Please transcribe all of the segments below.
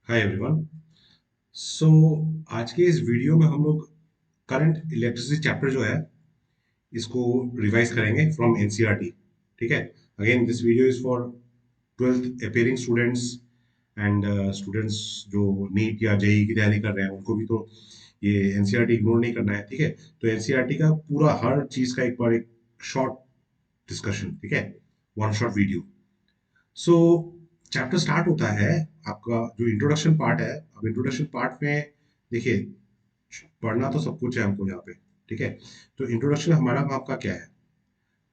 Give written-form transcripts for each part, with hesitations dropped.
Hi everyone. सो आज के इस वीडियो में हम लोग करंट इलेक्ट्रिसिटी चैप्टर जो है इसको रिवाइज करेंगे फ्रॉम एनसीईआरटी। ठीक है। Again this video is for twelfth appearing students and students जो नीट या जेई की तैयारी कर रहे हैं उनको भी तो ये एनसीईआरटी इग्नोर नहीं करना है। ठीक है। तो एनसीईआरटी का पूरा हर चीज का एक बार एक शॉर्ट डिस्कशन। ठीक है। One short video. सो चैप्टर स्टार्ट होता है आपका जो इंट्रोडक्शन पार्ट है। अब इंट्रोडक्शन पार्ट में देखिए, पढ़ना तो सब कुछ है हमको यहाँ पे। ठीक है। तो इंट्रोडक्शन हमारा आपका क्या है?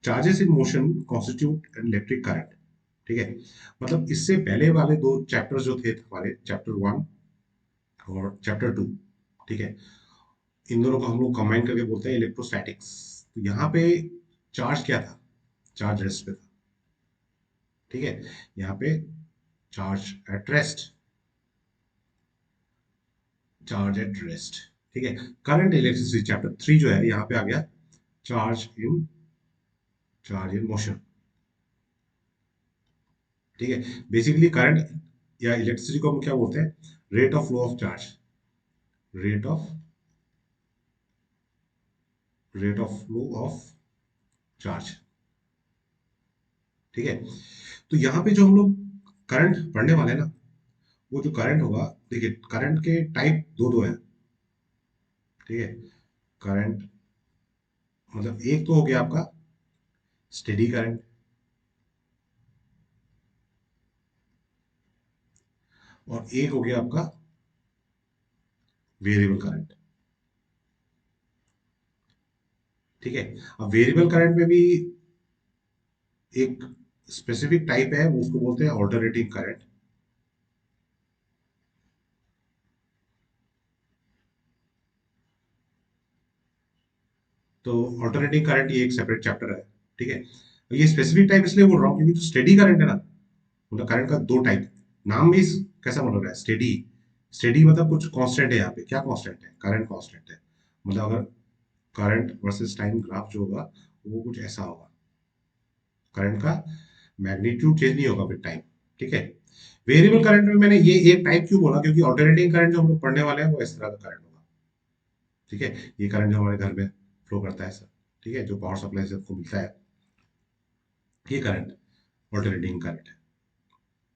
Charges in motion constitute an electric current. ठीक है। मतलब इससे पहले वाले दो चैप्टर जो थे हमारे, चैप्टर वन और चैप्टर टू। ठीक है। इन दोनों को हम लोग कंबाइन करके बोलते हैं इलेक्ट्रोस्टैटिक्स। तो यहाँ पे चार्ज क्या था? चार्ज रेस्ट पे था। ठीक है। यहाँ पे charge at rest. Charge at rest. ठीक है। करंट इलेक्ट्रिसिटी चैप्टर थ्री जो है यहाँ पे आ गया चार्ज इन मोशन। ठीक है। बेसिकली करंट या इलेक्ट्रिसिटी को हम क्या बोलते हैं? Rate of flow of charge. Rate of flow of charge. ठीक है। तो यहाँ पे जो हम लोग करंट पढ़ने वाले हैं ना, वो जो करंट होगा, देखिए करंट के टाइप दो दो है। ठीक है। करंट मतलब एक तो हो गया आपका स्टेडी करंट, और एक हो गया आपका वेरिएबल करंट। ठीक है। अब वेरिएबल करंट में भी एक स्पेसिफिक टाइप है, वो उसको बोलते हैं ऑल्टरनेटिंग करंट। तो ऑल्टरनेटिंग करंट ये एक सेपरेट चैप्टर है। ठीक है। ये स्पेसिफिक टाइप इसलिए बोल रहा हूँ क्योंकि जो स्टेडी करंट है ना, मतलब करंट का दो टाइप। नाम भी कैसा मतलब रहा है? स्टेडी। स्टेडी मतलब कुछ कांस्टेंट है। यहाँ पे क्या कांस्टेंट है? करंट कांस्टेंट है। मतलब अगर करंट वर्सेस टाइम ग्राफ जो होगा वो कुछ ऐसा होगा। करंट का मैग्नीट्यूड चेंज नहीं होगा विद टाइम। ठीक है। वेरिएबल करंट में मैंने ये एक टाइप क्यों बोला? क्योंकि ऑल्टरनेटिंग करंट जो हम लोग पढ़ने वाले हैं वो इस तरह का करंट होगा। ठीक है। ये करंट जो हमारे घर में फ्लो करता है सर, ठीक है, जो पावर सप्लाई से आपको मिलता है, ये करंट ऑल्टरनेटिंग करंट है।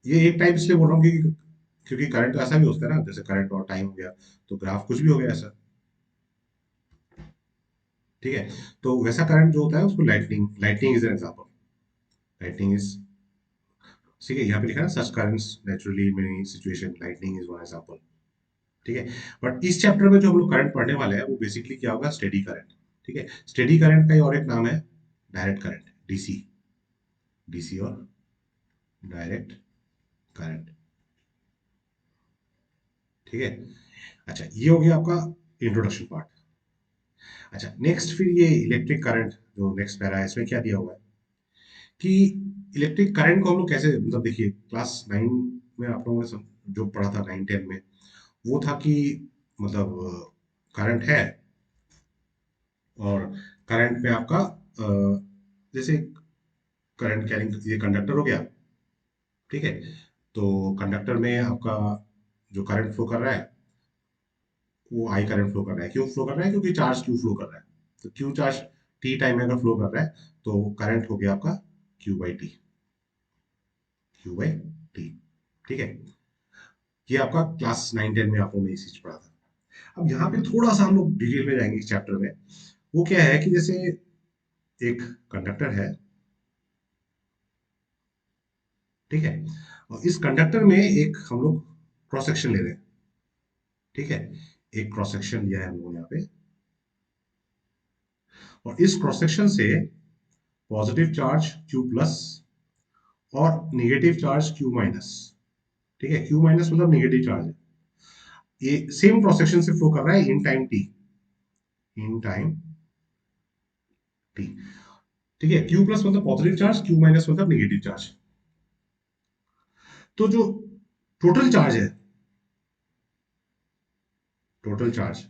ये एक टाइप इसलिए बोल रहा हूँ क्योंकि करंट ऐसा भी होता है ना, जैसे करंट और टाइम हो गया तो ग्राफ कुछ भी हो गया ऐसा। ठीक है। तो वैसा करंट जो होता है उसको lightning lightning is an example. Lightning is, ठीक है, यहाँ पे लिखा है ना, such currents naturally in many situation lightning is one example. ठीक है। बट इस चैप्टर में जो हम लोग करंट पढ़ने वाले हैं वो बेसिकली क्या होगा? Steady current. ठीक है। स्टेडी करंट का ही और एक नाम है डायरेक्ट करंट, डीसी। डीसी और डायरेक्ट करंट। ठीक है। अच्छा, ये हो गया आपका इंट्रोडक्शन पार्ट। अच्छा, नेक्स्ट फिर ये इलेक्ट्रिक करंट जो नेक्स्ट पैरा है इसमें क्या दिया हुआ है कि इलेक्ट्रिक करंट को हम लोग कैसे, मतलब देखिए क्लास नाइन में आप लोगों ने जो पढ़ा था, नाइन टेन में, वो था कि मतलब करंट है, और करंट में आपका जैसे करंट कैरिंग ये कंडक्टर हो गया। ठीक है। तो कंडक्टर में आपका जो करंट फ्लो कर रहा है वो आई करंट फ्लो कर रहा है। क्यों फ्लो कर रहा है? क्योंकि चार्ज क्यू फ्लो कर रहा है। तो क्यू चार्ज टी टाइम में अगर फ्लो कर रहा है तो करंट हो गया आपका Q by T. Q by T. ठीक है। ये आपका क्लास नाइन टेन में आप लोगों ने ये चीज पढ़ा था। अब यहाँ पे थोड़ा सा हम लोग डिटेल में जाएंगे इस चैप्टर में। वो क्या है कि जैसे एक कंडक्टर है। ठीक है। और इस कंडक्टर में एक हम लोग क्रॉस सेक्शन ले रहे हैं। ठीक है। एक क्रॉस सेक्शन लिया है हम लोग यहाँ पे, और इस क्रॉस सेक्शन से पॉजिटिव चार्ज Q प्लस और निगेटिव चार्ज Q माइनस। ठीक है। Q माइनस मतलब निगेटिव चार्ज है। ये सेम क्रॉस सेक्शन से फ्लो कर रहा है इन time T. In time T. ठीक है। Q प्लस मतलब पॉजिटिव चार्ज, Q माइनस मतलब निगेटिव चार्ज। तो जो टोटल चार्ज है, टोटल चार्ज,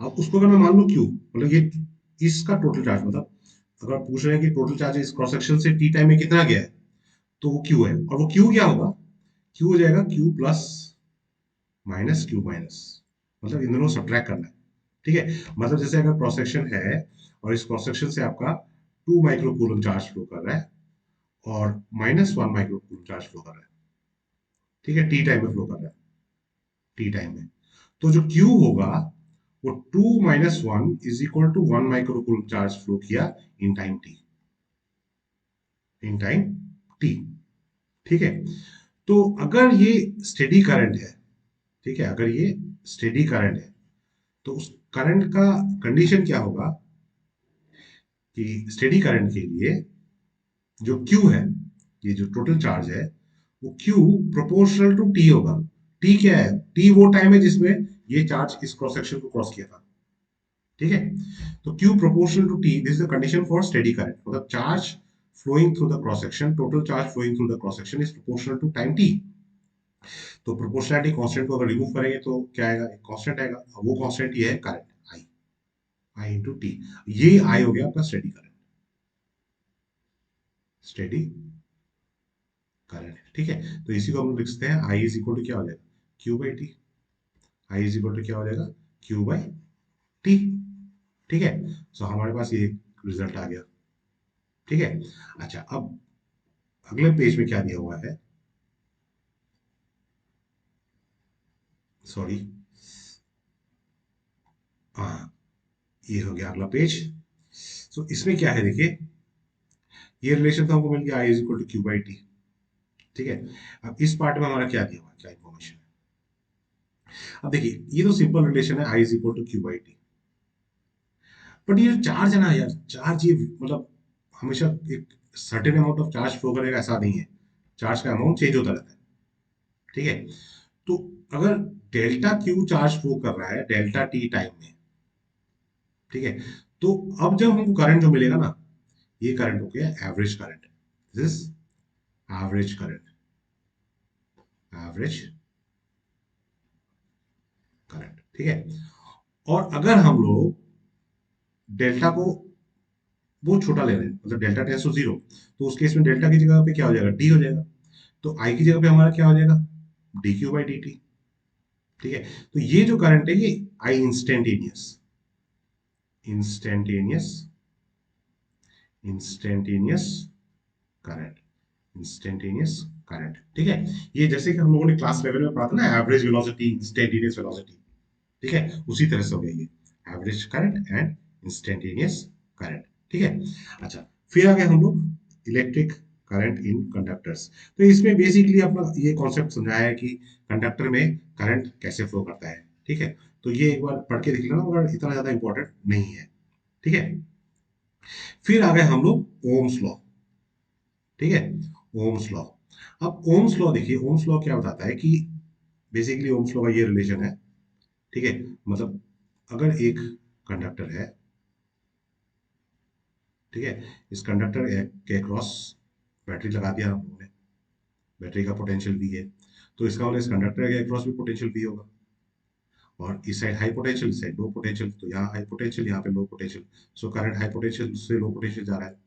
अब उसको अगर मैं मान लूं Q, मतलब ये इसका टोटल चार्ज, मतलब अगर पूछ रहे हैं कि टोटल चार्ज इस क्रॉस सेक्शन से टी टाइम में कितना गया है, तो वो Q है। और वो Q क्या होगा? क्यू हो जाएगा Q plus minus Q minus, मतलब इन दोनों सब्ट्रैक्ट करना है। ठीक है, मतलब जैसे अगर क्रॉस सेक्शन है और इस क्रॉस सेक्शन से आपका 2 माइक्रो कूलम चार्ज फ्लो कर रहा है और -1 माइक्रो कूलम चार्ज फ्लो कर रहा है। ठीक है, टी टाइम में फ्लो कर रहा है, टी टाइम में। तो जो Q होगा वो 2 - 1 is equal to 1 micro coulomb charge flow किया in time T, in time T. ठीक है, तो अगर ये स्टेडी करंट है, ठीक है, अगर ये स्टेडी करंट है तो उस करंट का कंडीशन क्या होगा कि स्टेडी करंट के लिए जो Q है, ये जो टोटल चार्ज है, वो Q प्रोपोर्शनल टू T होगा। T क्या है? T वो टाइम है जिसमें ये चार्ज इस क्रॉस सेक्शन को क्रॉस किया था। ठीक है, तो Q proportional to T, this is the condition for steady current, मतलब charge flowing through the cross section, total charge flowing through the cross section is proportional to time t। तो proportionality constant को अगर remove करेंगे तो क्या आएगा? एक constant आएगा, अब वो कांस्टेंट ये है current I, I into T. ये आई हो गया आपका स्टेडी करंट, स्टेडी करंट। ठीक है, तो इसी को हम लोग लिख सकते हैं आई इज इक्वल टू क्या हो जाएगा? Q by T. I is equal to क्या हो जाएगा? Q by T. ठीक है, सो हमारे पास ये रिजल्ट आ गया। ठीक है, अच्छा अब अगले पेज में क्या दिया हुआ है? सॉरी, हाँ, ये हो गया अगला पेज। सो इसमें क्या है देखिए, ये रिलेशन तो हमको मिल गया I is equal to Q by T. ठीक है, अब इस पार्ट में हमारा क्या दिया हुआ है, क्या इन्फॉर्मेशन है? अब देखिए, ये तो सिंपल रिलेशन है I is equal to Q by T, but ये जो चार्ज है ना यार, चार्ज ये मतलब हमेशा एक certain amount of charge flow करेगा ऐसा नहीं है, चार्ज का अमाउंट चेंज होता रहता है। ठीक है, तो अगर डेल्टा क्यू चार्ज फ्लो कर रहा है डेल्टा टी टाइम में, ठीक है, तो अब जब हमको करंट जो मिलेगा ना, ये करंट हो गया average current, this average current, average current. ठीक है, और अगर हम लोग डेल्टा को बहुत छोटा ले रहे हैं, मतलब डेल्टा टेंस टू जीरो, तो उस केस में डेल्टा की जगह पे क्या हो जाएगा? डी हो जाएगा। तो आई की जगह पे हमारा क्या हो जाएगा? D Q by D T. ठीक है, तो ये जो करंट है ये I instantaneous, instantaneous, instantaneous current, instantaneous current. ठीक है, ये जैसे कि हम लोगों ने क्लास लेवल में पढ़ा था ना, एवरेज वेलोसिटी, इंस्टेंटेनियस वेलोसिटी। ठीक है, उसी तरह से हो गया ये, average current and instantaneous current. ठीक है, अच्छा फिर आ गए हम लोग इलेक्ट्रिक करंट इन कंडक्टर्स। तो इसमें बेसिकली अपना ये कॉन्सेप्ट समझाया है कि कंडक्टर में करंट कैसे फ्लो करता है। ठीक है, तो ये एक बार पढ़ के देख लेना, मगर इतना ज्यादा इंपॉर्टेंट नहीं है। ठीक है, फिर आ गए हम लोग ओम्स लॉ। ठीक है, ओम्स लॉ। अब ओम्स लॉ देखिए, ओम्स लॉ क्या बताता है कि बेसिकली ओम्स लॉ का ये रिलेशन है। ठीक है, मतलब अगर एक कंडक्टर है, ठीक है, इस कंडक्टर के क्रॉस बैटरी लगा दिया हम लोगों ने, बैटरी का पोटेंशियल भी है, तो इसका मतलब इस कंडक्टर के क्रॉस भी पोटेंशियल भी होगा, और इस साइड हाई पोटेंशियल, इस साइड लो पोटेंशियल, तो यहाँ हाई पोटेंशियल, यहाँ पे low potential. So current high potential से लो पोटेंशियल जा रहा है,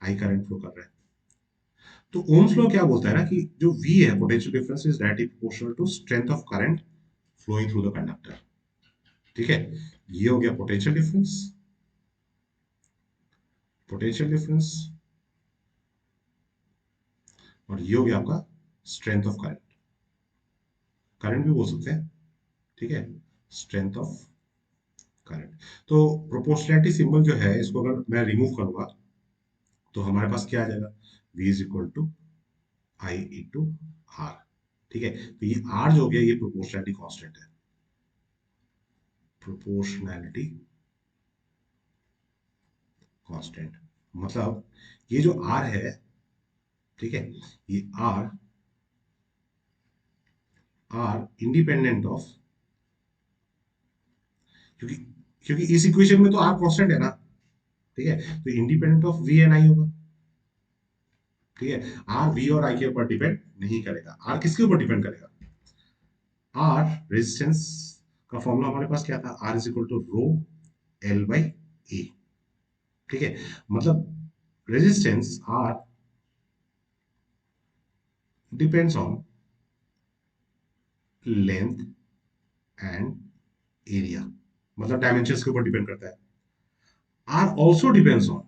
हाई करंट फ्लो कर रहा है। तो ओम्स लॉ क्या बोलता है ना कि जो V है, potential difference, is directly proportional to strength of current flowing through the conductor. ठीक है, ये हो गया पोटेंशियल डिफरेंस, पोटेंशियल डिफरेंस, और ये हो गया आपका स्ट्रेंथ ऑफ करंट, करंट भी बोल सकते हैं। ठीक है, स्ट्रेंथ ऑफ करंट। तो प्रोपोर्शनैलिटी सिंबल जो है, इसको अगर मैं रिमूव करूंगा तो हमारे पास क्या आ जाएगा? V is equal to I into R. ठीक है, तो ये आर जो हो गया ये प्रोपोर्शनैलिटी कांस्टेंट है, प्रोपोर्शनैलिटी कांस्टेंट, मतलब ये जो आर है, ठीक है, ये आर, आर इंडिपेंडेंट ऑफ, क्योंकि क्योंकि इस इक्वेशन में तो आर कांस्टेंट है ना। ठीक है, तो independent of V and I होगा। ठीक है, आर वी और आई के ऊपर डिपेंड नहीं करेगा, आर किसके ऊपर डिपेंड करेगा? आर रेजिस्टेंस का फॉर्मूला हमारे पास क्या था? R is equal to rho L by A. ठीक है, मतलब resistance R depends on length and area, मतलब डायमेंशंस के ऊपर डिपेंड करता है। R also depends on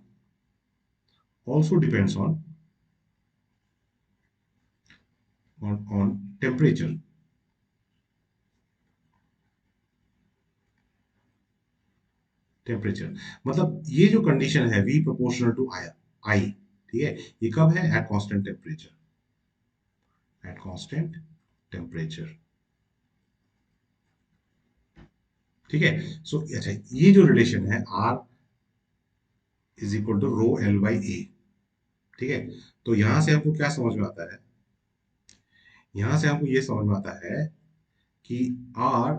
temperature. Temperature मतलब ये जो कंडीशन है V proportional to I, I, ठीक है, ये कब है? At constant temperature, at constant temperature, ठीक है। सो अच्छा, ये जो रिलेशन है R is equal to rho L by A, ठीक है। तो यहां से हमको क्या समझ में आता है? यहां से हमको ये समझ में आता है कि R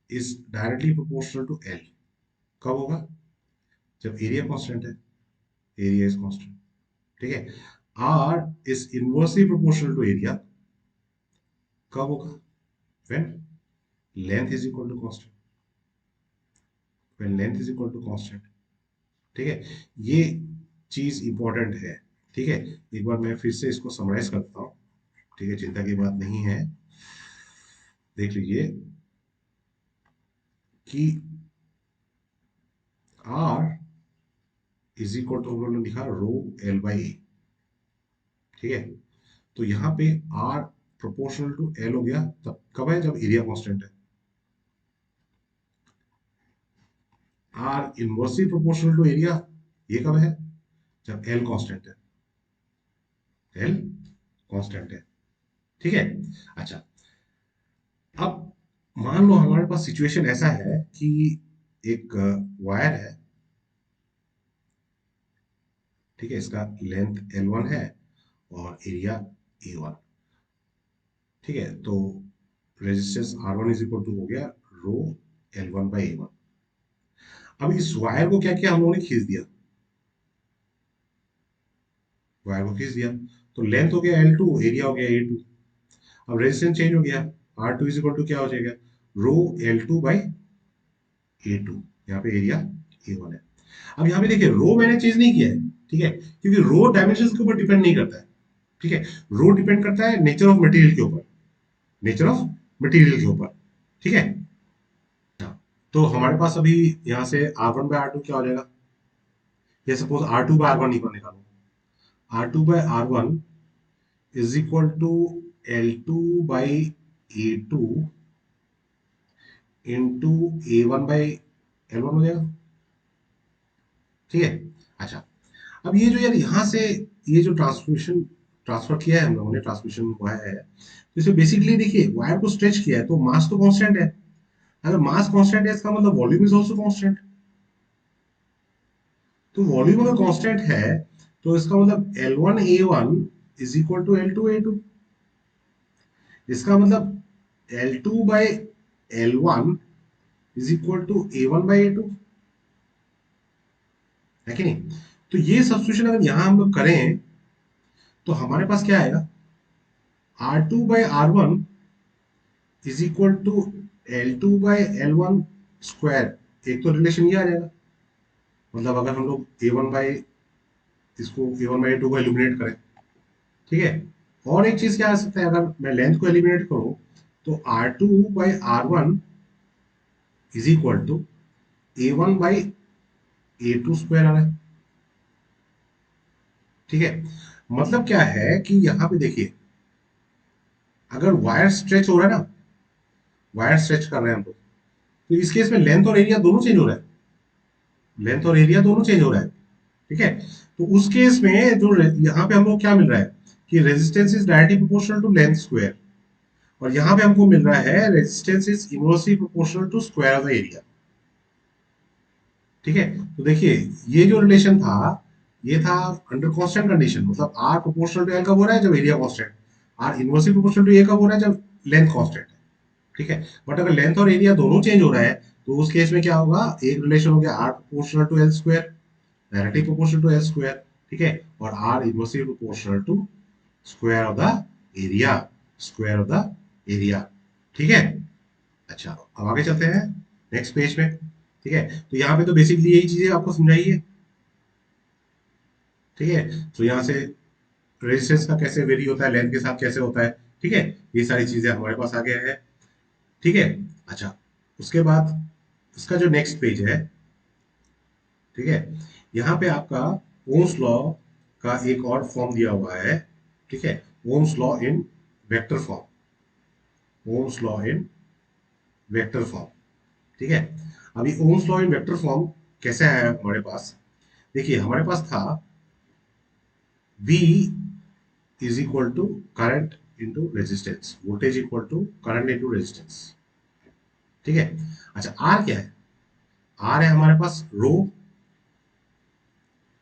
is directly proportional to L। कब होगा? जब एरिया कांस्टेंट है, एरिया इज कांस्टेंट, ठीक है। R is inversely proportional to area, कब होगा? When length is equal to constant, when length is equal to constant, ठीक है। ये चीज इंपॉर्टेंट है, ठीक है। एक बार मैं फिर से इसको समराइज करता हूँ, ठीक है, चिंता की बात नहीं है। देख लीजिए कि R इज इक्वल टू हम लोगों ने लिखा रो एल बाई ए, ठीक है। तो यहाँ पे R प्रोपोर्शनल टू L हो गया, तब कब है? जब एरिया कांस्टेंट है। R inversely proportional to area, ये कब है? जब L कांस्टेंट है, L कांस्टेंट है, ठीक है। अच्छा, अब मान लो हमारे पास सिचुएशन ऐसा है कि एक वायर है, ठीक है, इसका लेंथ L1 है और एरिया A1, ठीक है। तो resistance R1 is equal to हो गया रो L1 बाई A1। अब इस वायर को क्या किया हम लोगों ने? खींच दिया, वायर को खींच दिया। तो लेंथ हो गया L2, एरिया हो गया A2। अब रेजिस्टेंस चेंज हो गया, R2 इज इक्वल टू क्या हो जाएगा? रो L2 बाई A2। यहाँ पे एरिया A1 है। अब यहाँ पे देखिए, रो मैंने चेंज नहीं किया है, ठीक है, क्योंकि रो डायमेंशन के ऊपर डिपेंड नहीं करता है, ठीक है। रो डिपेंड करता है नेचर ऑफ मटेरियल के ऊपर, नेचर ऑफ मटेरियल के ऊपर, ठीक है। तो हमारे पास अभी यहाँ से R1 बाय R2 क्या हो जाएगा? ये सपोज R2 बाय R1 निकालो। R2 by R1 is equal to L2 by A2 into A1 by L1 हो जाएगा, ठीक है। अच्छा, अब ये जो यार यहाँ से ये जो ट्रांसमिशन ट्रांसफर किया है हम लोगों ने, ट्रांसमिशन हुआ है, तो इसे बेसिकली देखिए वायर को स्ट्रेच किया है, तो मास तो कांस्टेंट है। अगर मास कांस्टेंट है, इसका मतलब वॉल्यूम इज आल्सो कांस्टेंट। तो वॉल्यूम अगर कांस्टेंट है, तो इसका मतलब L1 A1 is equal to L2 A2। इसका मतलब L2 by L1 is equal to A1 by A2, है कि नहीं? तो ये सब्स्टिट्यूशन अगर यहां हम लोग करें, तो हमारे पास क्या आएगा? R2 by R1 is equal to L2 by L1 square. एक तो रिलेशन ये आ जाएगा, मतलब अगर हम लोग A1 बाई इसको A1 बाई A2 को एलिमिनेट करें, ठीक है। और एक चीज क्या आ सकता है, अगर मैं लेंथ को एलिमिनेट करूं, तो R2 by R1 is equal to A1 by A2 square आ रहा है, ठीक है। मतलब क्या है कि यहाँ पे देखिए, अगर वायर स्ट्रेच हो रहा है ना, वायर स्ट्रेच कर रहे हैं हम लोग, तो इस केस में लेंथ और एरिया दोनों चेंज हो रहा है, लेंथ और एरिया दोनों चेंज हो रहा है, ठीक है। तो उस केस में जो यहाँ पे हमको क्या मिल रहा है कि resistance is directly proportional to length square, और यहाँ पे हमको मिल रहा है resistance is inversely proportional to square of the area, ठीक है। तो देखिए, ये जो रिलेशन था, ये था अंडर कांस्टेंट कंडीशन, मतलब आर प्रोपोर्शनल टू एल कब हो रहा है? जब area constant. R inversely proportional to A कब हो रहा है? जब लेंथ कांस्टेंट है, ठीक है। बट अगर लेंथ और एरिया दोनों चेंज हो रहा है, तो उस केस में क्या होगा? एक रिलेशन हो गया R proportional to L square, directly proportional to L square, ठीक है। और R inversely proportional to square of the area, square of the area, ठीक है। अच्छा, अब आगे चलते हैं नेक्स्ट पेज में, ठीक है। तो यहाँ पे तो बेसिकली यही चीजें आपको समझाई है, ठीक है। तो यहाँ से रेजिस्टेंस का कैसे वेरी होता है, लेंथ के साथ कैसे होता है, ठीक है, ये सारी चीजें हमारे पास आ गया है। ठीक है। अच्छा, उसके बाद इसका जो नेक्स्ट पेज है, ठीक है, यहाँ पे आपका ओम्स लॉ का एक और फॉर्म दिया हुआ है। ठीक है, Ohm's law in vector form, Ohm's law in vector form. ठीक है, अभी Ohm's law in vector form कैसे आया हमारे पास? देखिए, हमारे पास था V is equal to current into resistance, voltage equal to current into resistance. ठीक है। अच्छा, R क्या है? R है हमारे पास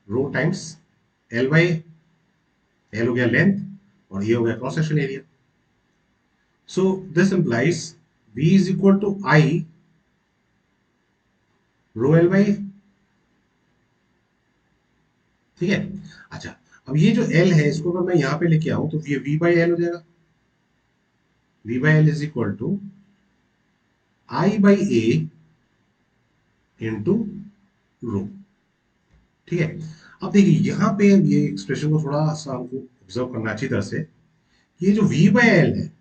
rho times L by, L हो गया लेंथ और ये हो गया cross section area. So this implies V is equal to I rho L by. ठीक है। अच्छा, अब ये जो L है इसको अगर मैं यहां पे लेके आऊं तो ये V बाई एल हो जाएगा। V by L is equal to I by A into rho. ठीक है। अब देखिए यहाँ पे ये एक्सप्रेशन को थोड़ा सा हमको ऑब्जर्व करना अच्छी तरह से। ये जो V बाई एल है,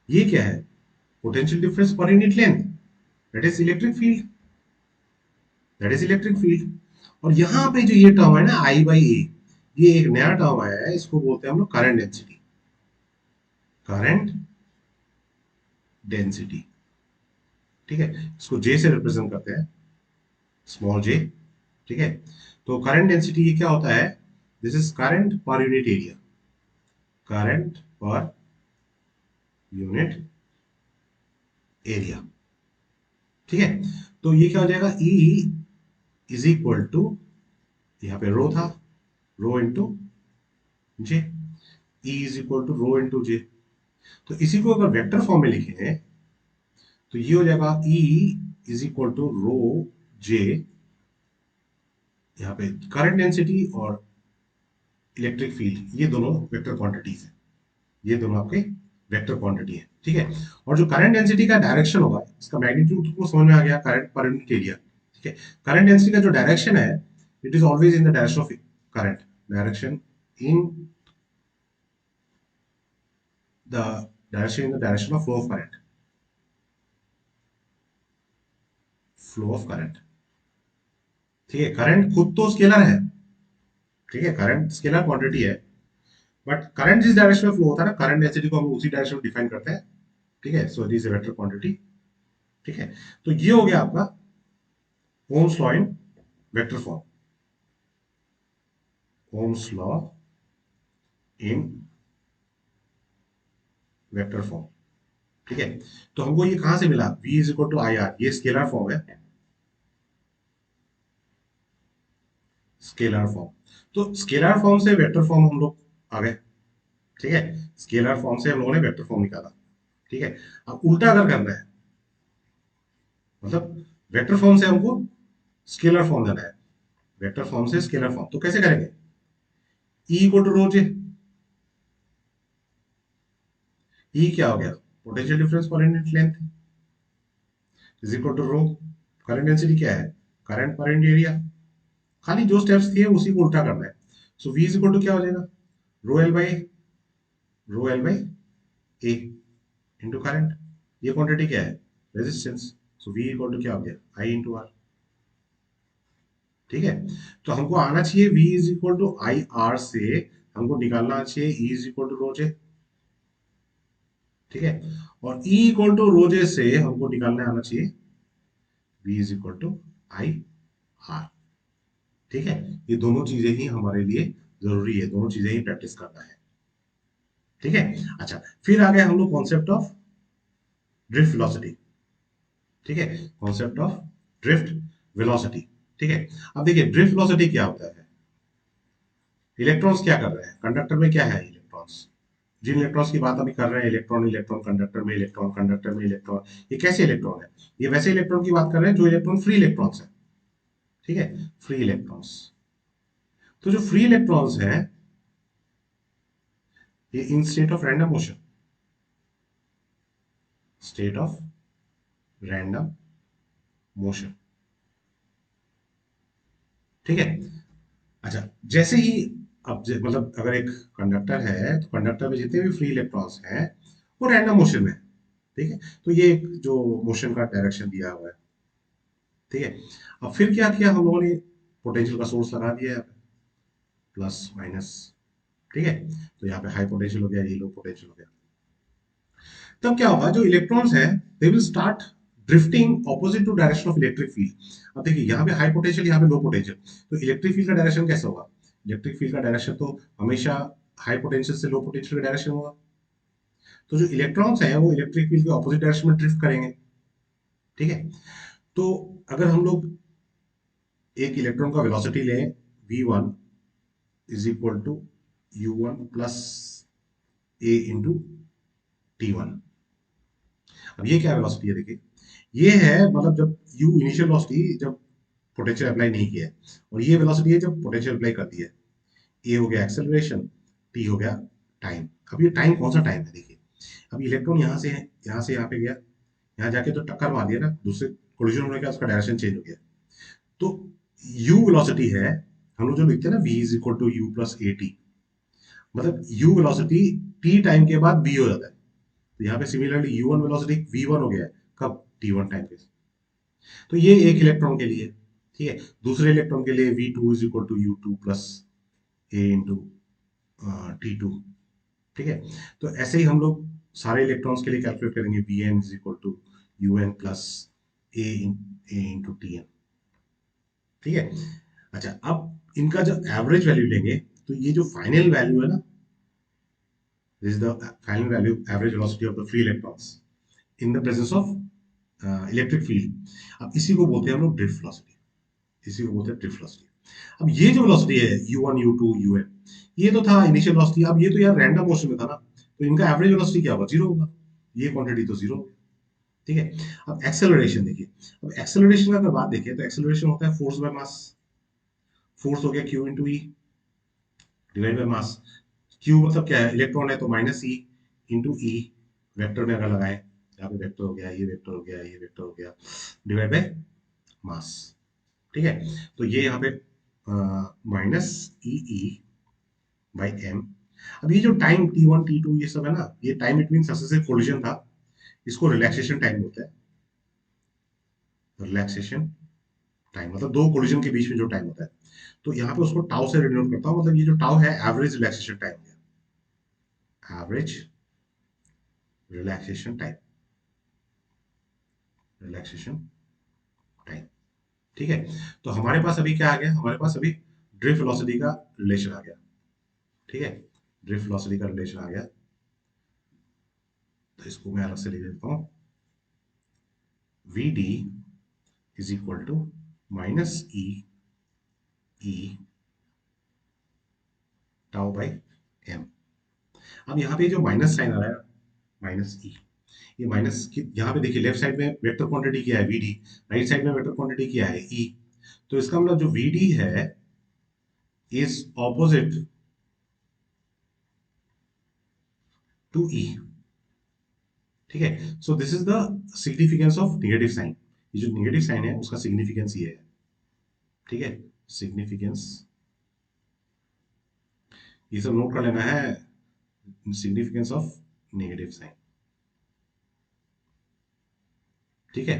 ये क्या है? Potential difference per unit length, that is electric field, that is electric field. और यहाँ पे जो ये टर्म है ना आई बाई ए, ये एक नया टर्म आया है, इसको बोलते हैं हम लोग करंट डेंसिटी। Current density. ठीक है, इसको जे से रिप्रेजेंट करते हैं, स्मॉल जे। ठीक है, तो करंट डेंसिटी ये क्या होता है? This is current per unit area, current per unit area. ठीक है, तो ये क्या हो जाएगा? E इज इक्वल टू, यहाँ पे रो था, rho into J. E is equal to rho into J. तो इसी को अगर वेक्टर फॉर्म में लिखें तो ये हो जाएगा E is equal to rho जे, यहाँ पे करंट डेंसिटी और इलेक्ट्रिक फील्ड ये दोनों वेक्टर क्वांटिटीज हैं, ये दोनों आपके वेक्टर क्वांटिटी है। ठीक है, और जो करंट डेंसिटी का डायरेक्शन होगा, इसका मैग्नीट्यूड तुमको समझ में आ गया, करंट पर यूनिट एरिया। ठीक है, करंट डेंसिटी का जो डायरेक्शन है, it is always in the direction of current, direction in the direction of flow of current, flow of current. ठीक है, करंट खुद तो स्केलर है। ठीक है, करंट स्केलर क्वांटिटी है, बट करंट जिस डायरेक्शन में फ्लो होता है ना, करंट डेंसिटी को हम उसी डायरेक्शन में डिफाइन करते हैं। ठीक है, so it is vector quantity. ठीक है, तो ये हो गया आपका Ohm's law in vector form, Ohm's law in vector form. ठीक है, तो हमको ये कहां से मिला? V is equal to I R, ये स्केलर फॉर्म है, स्केलर फॉर्म। तो स्केलर फॉर्म से वेक्टर फॉर्म हम लोग आ गए। ठीक है, स्केलर फॉर्म से हम लोगों ने वेक्टर फॉर्म निकाला। ठीक है, अब उल्टा अगर करना है, मतलब वेक्टर फॉर्म से हमको स्केलर फॉर्म देना है, वेक्टर फॉर्म से स्केलर फॉर्म, तो कैसे करेंगे? E equal to rho J. E क्या हो गया? Potential difference per unit length is equal to rho, current density क्या है? Current per unit area. खाली जो स्टेप्स थे उसी को उल्टा करना है। So V is equal to क्या हो जाएगा? Rho L by A into current. ये क्वांटिटी क्या है? Resistance. So V equal to क्या हो गया? I into R. ठीक है, तो हमको आना चाहिए V is equal to I R से, हमको निकालना चाहिए E इज इक्वल टू रोजे। ठीक है, और E इक्वल टू रोजे से हमको निकालना आना चाहिए V is equal to I R. ठीक है, ये दोनों चीजें ही हमारे लिए जरूरी है, दोनों चीजें ही प्रैक्टिस करना है। ठीक है। अच्छा, फिर आ गए हम लोग कॉन्सेप्ट ऑफ ड्रिफ्ट वेलोसिटी। ठीक है, कॉन्सेप्ट ऑफ ड्रिफ्ट वेलोसिटी। ठीक है, अब देखिए ड्रिफ्ट वेलोसिटी क्या होता है? इलेक्ट्रॉन्स क्या कर रहे हैं कंडक्टर में? क्या है इलेक्ट्रॉन्स? जिन इलेक्ट्रॉन्स की बात अभी कर रहे हैं, इलेक्ट्रॉन, इलेक्ट्रॉन कंडक्टर में, इलेक्ट्रॉन कंडक्टर में, इलेक्ट्रॉन, ये कैसे इलेक्ट्रॉन है? ये वैसे इलेक्ट्रॉन की बात कर रहे हैं जो इलेक्ट्रॉन फ्री इलेक्ट्रॉन्स है। ठीक है, फ्री इलेक्ट्रॉन्स। तो जो फ्री इलेक्ट्रॉन्स हैं, ये इन state of random motion, state of random motion. ठीक है। अच्छा, जैसे ही अब मतलब अगर एक कंडक्टर है तो कंडक्टर में जितने भी फ्री इलेक्ट्रॉन्स हैं वो रैंडम मोशन में है। ठीक है, तो ये एक जो मोशन का डायरेक्शन दिया हुआ है। ठीक है, अब फिर क्या किया हम लोगों ने, पोटेंशियल का सोर्स लगा दिया है, प्लस माइनस। ठीक है, तो यहाँ पे हाई पोटेंशियल हो गया, ये लो पोटेंशियल हो गया। तब क्या होगा, जो इलेक्ट्रॉन्स है they will start drifting opposite to direction of electric field. अब देखिए यहाँ पे हाई पोटेंशियल, यहाँ पे लो पोटेंशियल, तो इलेक्ट्रिक फील्ड का डायरेक्शन कैसा होगा? इलेक्ट्रिक फील्ड का डायरेक्शन तो हमेशा हाई पोटेंशियल से लो पोटेंशियल का डायरेक्शन होगा। तो जो इलेक्ट्रॉन्स है वो इलेक्ट्रिक फील्ड के ऑपोजिट डायरेक्शन में ड्रिफ्ट करेंगे। ठीक है, तो अगर हम लोग एक इलेक्ट्रॉन का वेलोसिटी लें, v1 is equal to u1 plus A into t1। अब ये क्या वेलोसिटी है, देखिए ये है, मतलब जब u इनिशियल वेलोसिटी, जब पोटेंशियल अप्लाई नहीं किया है, और ये वेलोसिटी है जब पोटेंशियल अप्लाई कर दिया है। ए हो गया एक्सेलरेशन, टी हो गया टाइम। अब ये टाइम कौन सा टाइम है, देखिए अब इलेक्ट्रॉन यहाँ से यहाँ पे गया, यहाँ जाके तो टक्कर मार दिया ना, दूसरे कोलिजन होने का उसका डायरेक्शन चेंज हो गया। तो u वेलोसिटी है, हम लोग जो लिखते हैं ना v is equal to U plus A T, मतलब u वेलोसिटी t टाइम के बाद v हो जाता है। तो यहाँ पे सिमिलरली u1 वेलोसिटी v1 हो गया है, कब? t1 टाइम पे। तो ये एक इलेक्ट्रॉन के लिए। ठीक है, दूसरे इलेक्ट्रॉन के लिए v2 is equal to U two plus A into t2। ठीक है, तो ऐसे ही हम लोग सारे इलेक्ट्रॉन्स के लिए कैलकुलेट करेंगे, vn is equal to un plus A into T N. ठीक है, अच्छा अब इनका जब एवरेज वैल्यू लेंगे, तो ये जो फाइनल वैल्यू है ना, this is the final value average velocity of the free electrons in the presence of electric field. अब इसी को बोलते हैं हम लोग ड्रिफ्ट वेलोसिटी, इसी को बोलते हैं ड्रिफ्ट वेलोसिटी। अब ये जो वेलोसिटी है u1 u2 un, ये तो था इनिशियल वेलोसिटी। अब ये तो यार रैंडम मोशन में था ना, तो इनका एवरेज वेलोसिटी क्या होगा? जीरो होगा। ये क्वांटिटी तो जीरो। ठीक है, अब एक्सेलरेशन देखिए। अब एक्सेलरेशन का अगर बात देखें, तो एक्सेलरेशन होता है फोर्स बाय मास। फोर्स हो गया q into E divide by mass. q मतलब क्या है, इलेक्ट्रॉन है तो माइनस ई इंटू ई, वेक्टर में अगर लगाएं, यहाँ पे वेक्टर हो गया, ये वेक्टर हो गया, ये वेक्टर हो गया, डिवाइड बाय मास। ठीक है, तो ये यहाँ पे minus E E by M. अब ये जो टाइम t1 t2 ये सब है ना, ये टाइम बिटवीन सक्सेसिव कोलिजन था, इसको रिलैक्सेशन टाइम बोलते हैं। रिलैक्सेशन टाइम मतलब दो कोलिजन के बीच में जो टाइम होता है, तो यहाँ पे उसको टाउ से डिनोट करता हूँ। मतलब ये जो टाउ है एवरेज रिलैक्सेशन टाइम है, average relaxation time, relaxation time. ठीक है, तो हमारे पास अभी क्या आ गया, हमारे पास अभी ड्रिफ्ट वेलोसिटी का रिलेशन आ गया। ठीक है, ड्रिफ्ट वेलोसिटी का रिलेशन आ गया, तो इसको मैं अलग से लिख देता हूँ। V D is equal to minus E E tau by M. अब यहाँ पे जो माइनस साइन आ रहा है, माइनस ई, ये माइनस यहाँ पे देखिए लेफ्ट साइड में वेक्टर क्वांटिटी क्या है, वी डी, राइट साइड में वेक्टर क्वांटिटी क्या है, ई। तो इसका मतलब जो वी डी है इज ऑपोजिट टू ई। ठीक है, so this is the significance of negative sign. ये जो नेगेटिव साइन है उसका सिग्निफिकेंस ये है। ठीक है, सिग्निफिकेंस, ये सब नोट कर लेना है, सिग्निफिकेंस ऑफ नेगेटिव साइन। ठीक है,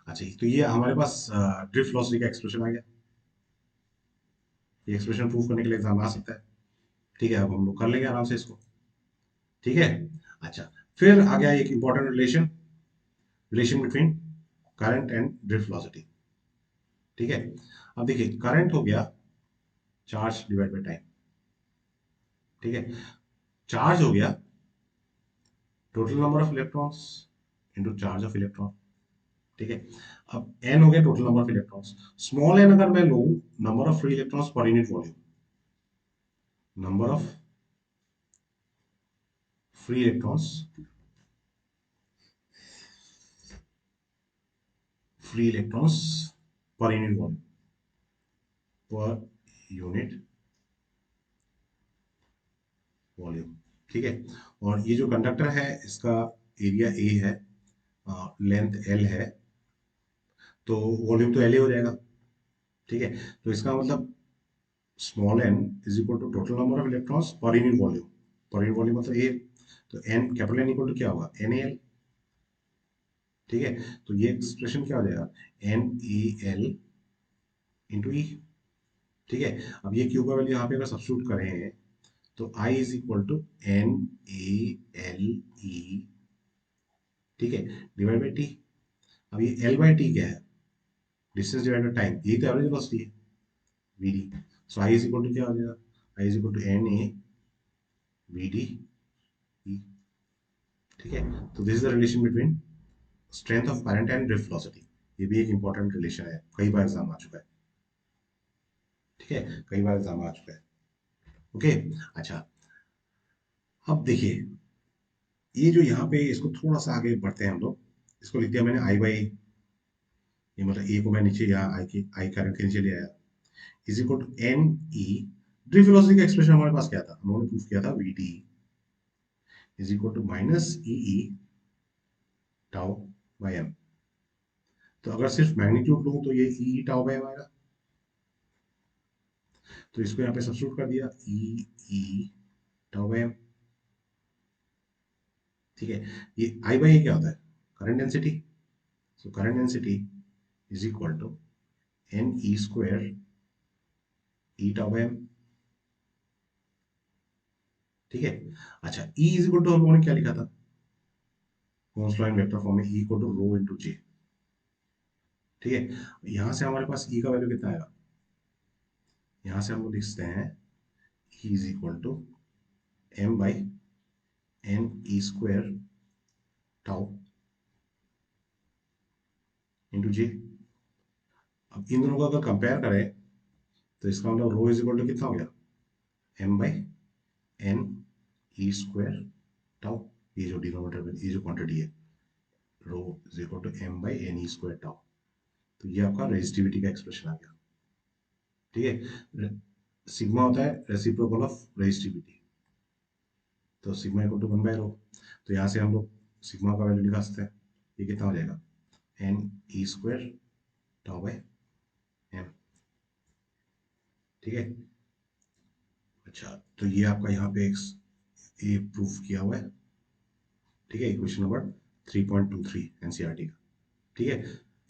अच्छा तो ये हमारे पास ड्रिफ्ट वेलोसिटी का एक्सप्रेशन आ गया। ये एक्सप्रेशन प्रूव करने के लिए एग्जाम आ सकता है। ठीक है, अब हम लोग कर लेंगे आराम से इसको। ठीक है, अच्छा फिर आ गया एक important relation, relation between current and drift velocity. ठीक है, अब देखिए करंट हो गया चार्ज डिवाइड बाय टाइम। ठीक है, चार्ज हो गया total number of electrons into charge of electron. ठीक है, अब n हो गया total number of electrons. Small n अगर मैं लूं, number of free electrons per unit volume, number of free electrons, free electrons per unit volume, per unit volume. ठीक है, और ये जो कंडक्टर है इसका एरिया ए है, लेंथ एल है, तो वॉल्यूम तो एल ही हो जाएगा। ठीक है, तो इसका मतलब small N is equal to total number of electrons per unit volume. Per unit volume मतलब ए, तो N capital N equal to क्या होगा, एन ए एल। ठीक है, तो ये एक्सप्रेशन क्या हो जाएगा, NaL × E। ठीक है, अब ये Q का वैल्यू यहाँ पे अगर सब्स्टिट्यूट करें तो I is equal to NaLe, ठीक है, डिवाइड बाई टी। अब ये L बाई टी क्या है, डिस्टेंस डिवाइड बाई टाइम, यही तो एवरेज वेलोसिटी है, Vd। So I is equal to क्या हो जाएगा, I is equal to NaVd E। ठीक है, तो this is the relation between strength of current and drift velocity. ये भी एक इंपॉर्टेंट रिलेशन है, कई बार एग्जाम आ चुका है। ठीक है, कई बार एग्जाम आ चुका है। ओके, अच्छा, अब देखिए ये जो यहाँ पे इसको थोड़ा सा आगे बढ़ते हैं हम लोग, इसको लिख दिया मैंने आई बाई, ये मतलब ए को मैं नीचे यहाँ आई करंट के नीचे ले आया, is equal to N E. Drift velocity का एक्सप्रेशन हमारे पास क्या था, हमने प्रूफ किया था V T is equal to minus E E tau by M. तो अगर सिर्फ मैग्नीट्यूड लूँ तो ये ई टाउ बाई एम आएगा, तो इसको यहाँ पे सब्स्टिट्यूट कर दिया, E E tau by M. ठीक है, ये आई बाई ए क्या होता है, current density. So current density is equal to N E square E tau by M. ठीक है, अच्छा, E इज इक्वल टू हम लोगों ने क्या लिखा था, Ohm's law in vector form में, E equal to rho into J. ठीक है, यहां से हमारे पास E का वैल्यू कितना आएगा, यहां से हम लोग लिखते हैं E is equal to m by N E square tau into J. अब इन दोनों को अगर कंपेयर करें तो इसका मतलब रो इज इक्वल टू कितना हो गया, m by N E square tau. ये जो डिनोमिनेटर में ये जो क्वांटिटी है, rho is equal to m by N E square tau. तो ये आपका रेजिस्टिविटी का एक्सप्रेशन आ गया। ठीक है, सिग्मा होता है रेसिप्रोकल ऑफ रेजिस्टिविटी, तो सिग्मा इक्वल टू 1/ρ। तो यहाँ से हम लोग सिग्मा का वैल्यू निकाल सकते हैं, ये कितना हो जाएगा, N E square tau by M. ठीक है, अच्छा, तो ये आपका यहाँ पे ये प्रूफ किया हुआ है। ठीक है, इक्वेशन नंबर 3.23 एनसीईआरटी का। ठीक है,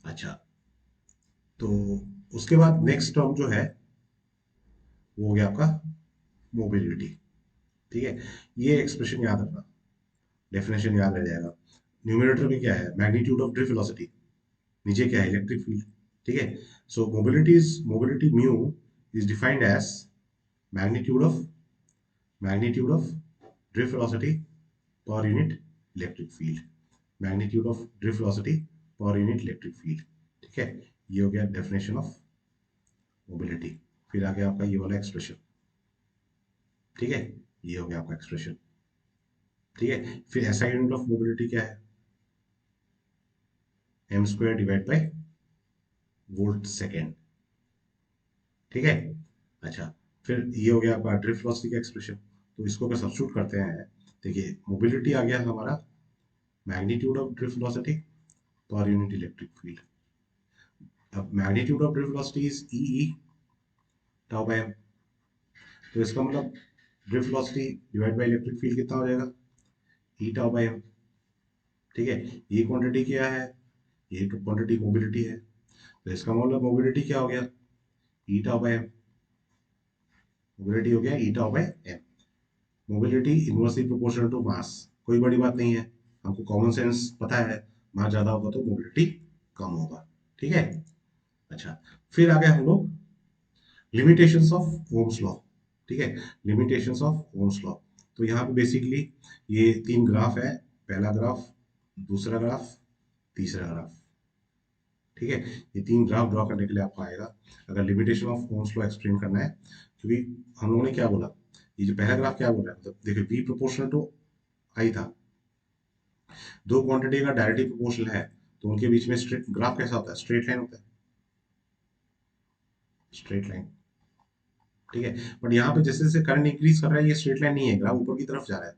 अच्छा, तो उसके बाद नेक्स्ट टर्म जो है वो हो गया आपका मोबिलिटी। ठीक है, ये एक्सप्रेशन याद रखना, डेफिनेशन याद रह जाएगा। न्यूमरेटर में क्या है, मैग्नीट्यूड ऑफ ड्रिफ्ट वेलोसिटी, नीचे क्या है, इलेक्ट्रिक फील्ड। ठीक है, so mobility mu is defined as magnitude of drift velocity per unit electric field, magnitude of drift velocity per unit electric field. ठीक है, ये हो गया डेफिनेशन ऑफ मोबिलिटी। फिर आ गया आपका ये वाला एक्सप्रेशन। ठीक है, ये हो गया आपका एक्सप्रेशन। ठीक है, फिर ऐसा यूनिट ऑफ मोबिलिटी क्या है, M square divide by volt second. ठीक है, अच्छा, फिर ये हो गया आपका ड्रिफ्ट वेलोसिटी का एक्सप्रेशन। तो इसको अगर सब्स्टिट्यूट करते हैं, देखिए मोबिलिटी आ गया हमारा magnitude of drift velocity per unit electric field. अब magnitude of drift velocity is E tau by M. तो इसका मतलब drift velocity divide by electric field कितना हो जाएगा, ई टाउ बाय एम। ठीक है, ये क्वांटिटी क्या है, ये क्वांटिटी मोबिलिटी है। तो इसका मतलब मोबिलिटी क्या हो गया, E tau by M. Mobility हो गया E tau by M. Mobility inversely proportional to mass, कोई बड़ी बात नहीं है, हमको कॉमन सेंस पता है, मास ज्यादा होगा तो मोबिलिटी कम होगा। ठीक है, अच्छा, फिर आ गए हम लोग लिमिटेशंस ऑफ ओम्स लॉ। ठीक है, लिमिटेशंस ऑफ ओम्स लॉ। तो यहाँ पे बेसिकली ये तीन ग्राफ है, पहला ग्राफ, दूसरा ग्राफ, तीसरा ग्राफ। ठीक है, ये तीन ग्राफ ड्रॉ करने के लिए आपको आएगा अगर limitation of Ohm's law explain करना है। क्योंकि हम लोगों ने क्या बोला, ये जो पहला ग्राफ क्या बोल रहा है, मतलब देखिए v प्रोपोर्शनल टू आई था, दो क्वांटिटी का डायरेक्टली प्रोपोर्शनल है तो उनके बीच में स्ट्रेट ग्राफ कैसा होता है, स्ट्रेट लाइन होता है, स्ट्रेट लाइन। ठीक है, बट यहाँ पे जैसे जैसे करंट इंक्रीज कर रहा है ये स्ट्रेट लाइन नहीं है, ग्राफ ऊपर की तरफ जा रहा है।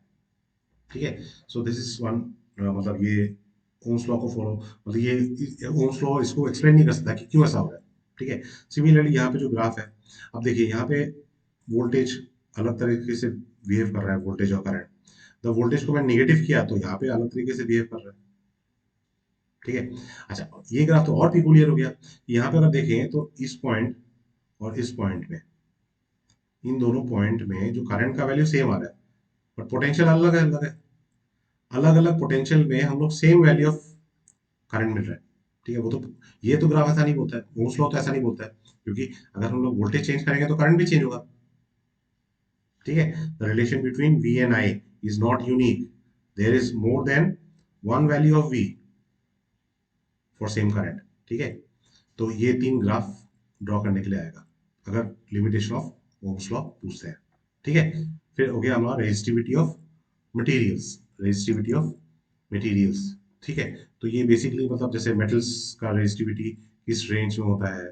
ठीक है, सो दिस इज वन, मतलब ये ओम्स लॉ को फॉलो, मतलब ये ओम्स लॉ इसको एक्सप्लेन नहीं कर सकता कि क्यों ऐसा हो रहा है। ठीक है, सिमिलरली यहाँ पे जो ग्राफ है, अब देखिए यहाँ पे वोल्टेज अलग तरीके से बिहेव कर रहा है, वोल्टेज और करंट। द वोल्टेज को मैं निगेटिव किया तो यहाँ पे अलग तरीके से बिहेव कर रहा है। ठीक है। अच्छा, ये ग्राफ तो और भी क्लियर हो गया। यहाँ पे अगर देखें तो इस पॉइंट और इस पॉइंट में, इन दोनों पॉइंट में जो करंट का वैल्यू सेम आ रहा है, बट पोटेंशियल अलग है, अलग है। अलग अलग पोटेंशियल में हम लोग सेम वैल्यू ऑफ करंट मिल रहा है। ठीक है, वो तो, ये तो ग्राफ ऐसा नहीं बोलता है, ओम्स लॉ तो ऐसा नहीं बोलता है, क्योंकि अगर हम लोग वोल्टेज चेंज करेंगे तो करंट भी चेंज होगा। ठीक है, the relation between V and I is not unique, there is more than one value of V for same current. ठीक है, तो ये तीन ग्राफ ड्रॉ करने के लिए आएगा अगर लिमिटेशन ऑफ ओम्स लॉ पूछते हैं। ठीक है, फिर हो गया हमारा resistivity of materials, resistivity of materials. ठीक है, तो ये बेसिकली मतलब जैसे मेटल्स का रेजिस्टिविटी किस रेंज में होता है,